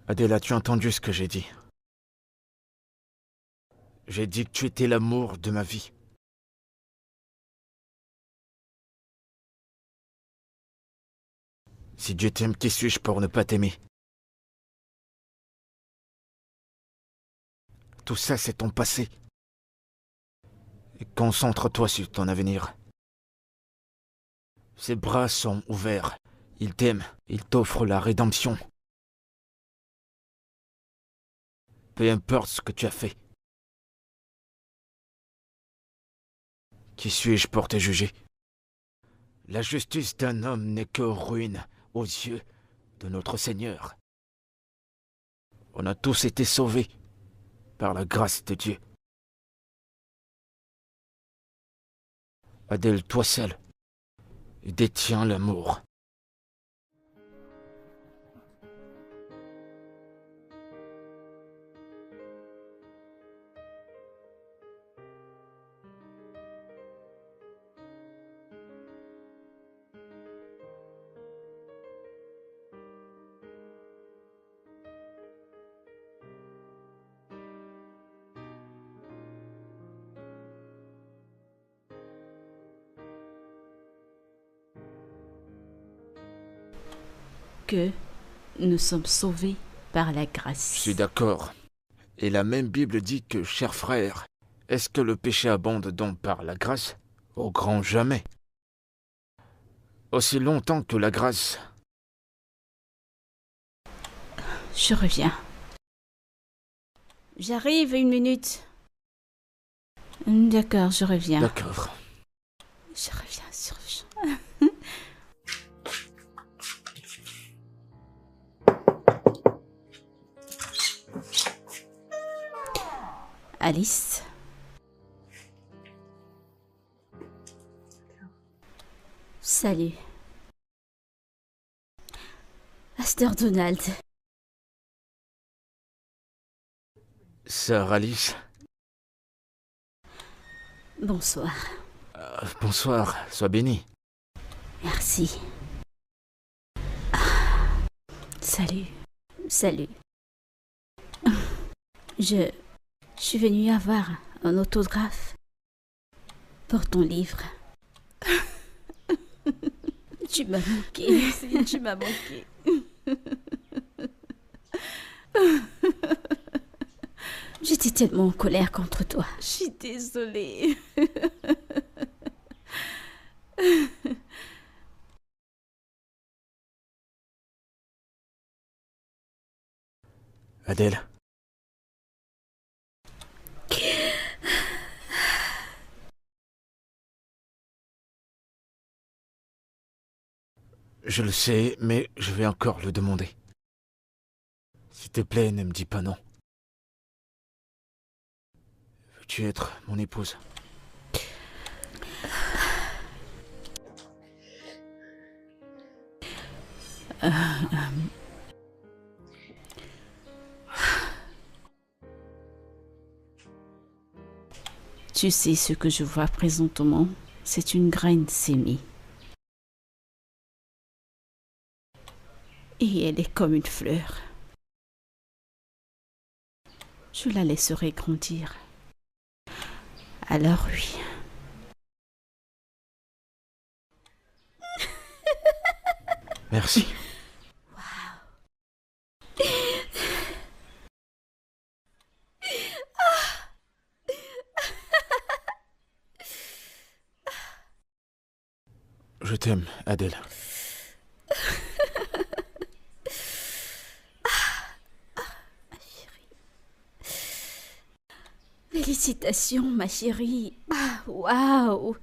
Adèle, as-tu entendu ce que j'ai dit? J'ai dit que tu étais l'amour de ma vie. Si Dieu t'aime, qui suis-je pour ne pas t'aimer? Tout ça, c'est ton passé. Et concentre-toi sur ton avenir. Ses bras sont ouverts. Il t'aime. Il t'offre la rédemption. Peu importe ce que tu as fait. Qui suis-je pour te juger? La justice d'un homme n'est que ruine aux yeux de notre Seigneur. On a tous été sauvés par la grâce de Dieu. Adèle, toi seule, détiens l'amour. Que nous sommes sauvés par la grâce. Je suis d'accord. Et la même Bible dit que, chers frères, est-ce que le péché abonde donc par la grâce? Au grand jamais. Aussi longtemps que la grâce. Je reviens. J'arrive, 1 minute. D'accord, je reviens. D'accord. Je reviens. Alice. Salut. Pasteur Donald. Sœur Alice. Bonsoir. Bonsoir, sois bénie. Merci. Salut. Je suis venue avoir un autographe pour ton livre. Tu m'as manqué. Tu m'as manqué. J'étais tellement en colère contre toi. Je suis désolée. Adèle. Je le sais, mais je vais encore le demander. S'il te plaît, ne me dis pas non. Veux-tu être mon épouse? Tu sais ce que je vois présentement, c'est une graine sémée. Et elle est comme une fleur. Je la laisserai grandir. Alors oui. Merci. Je t'aime, Adèle. Félicitations, ma chérie. Ah, waouh!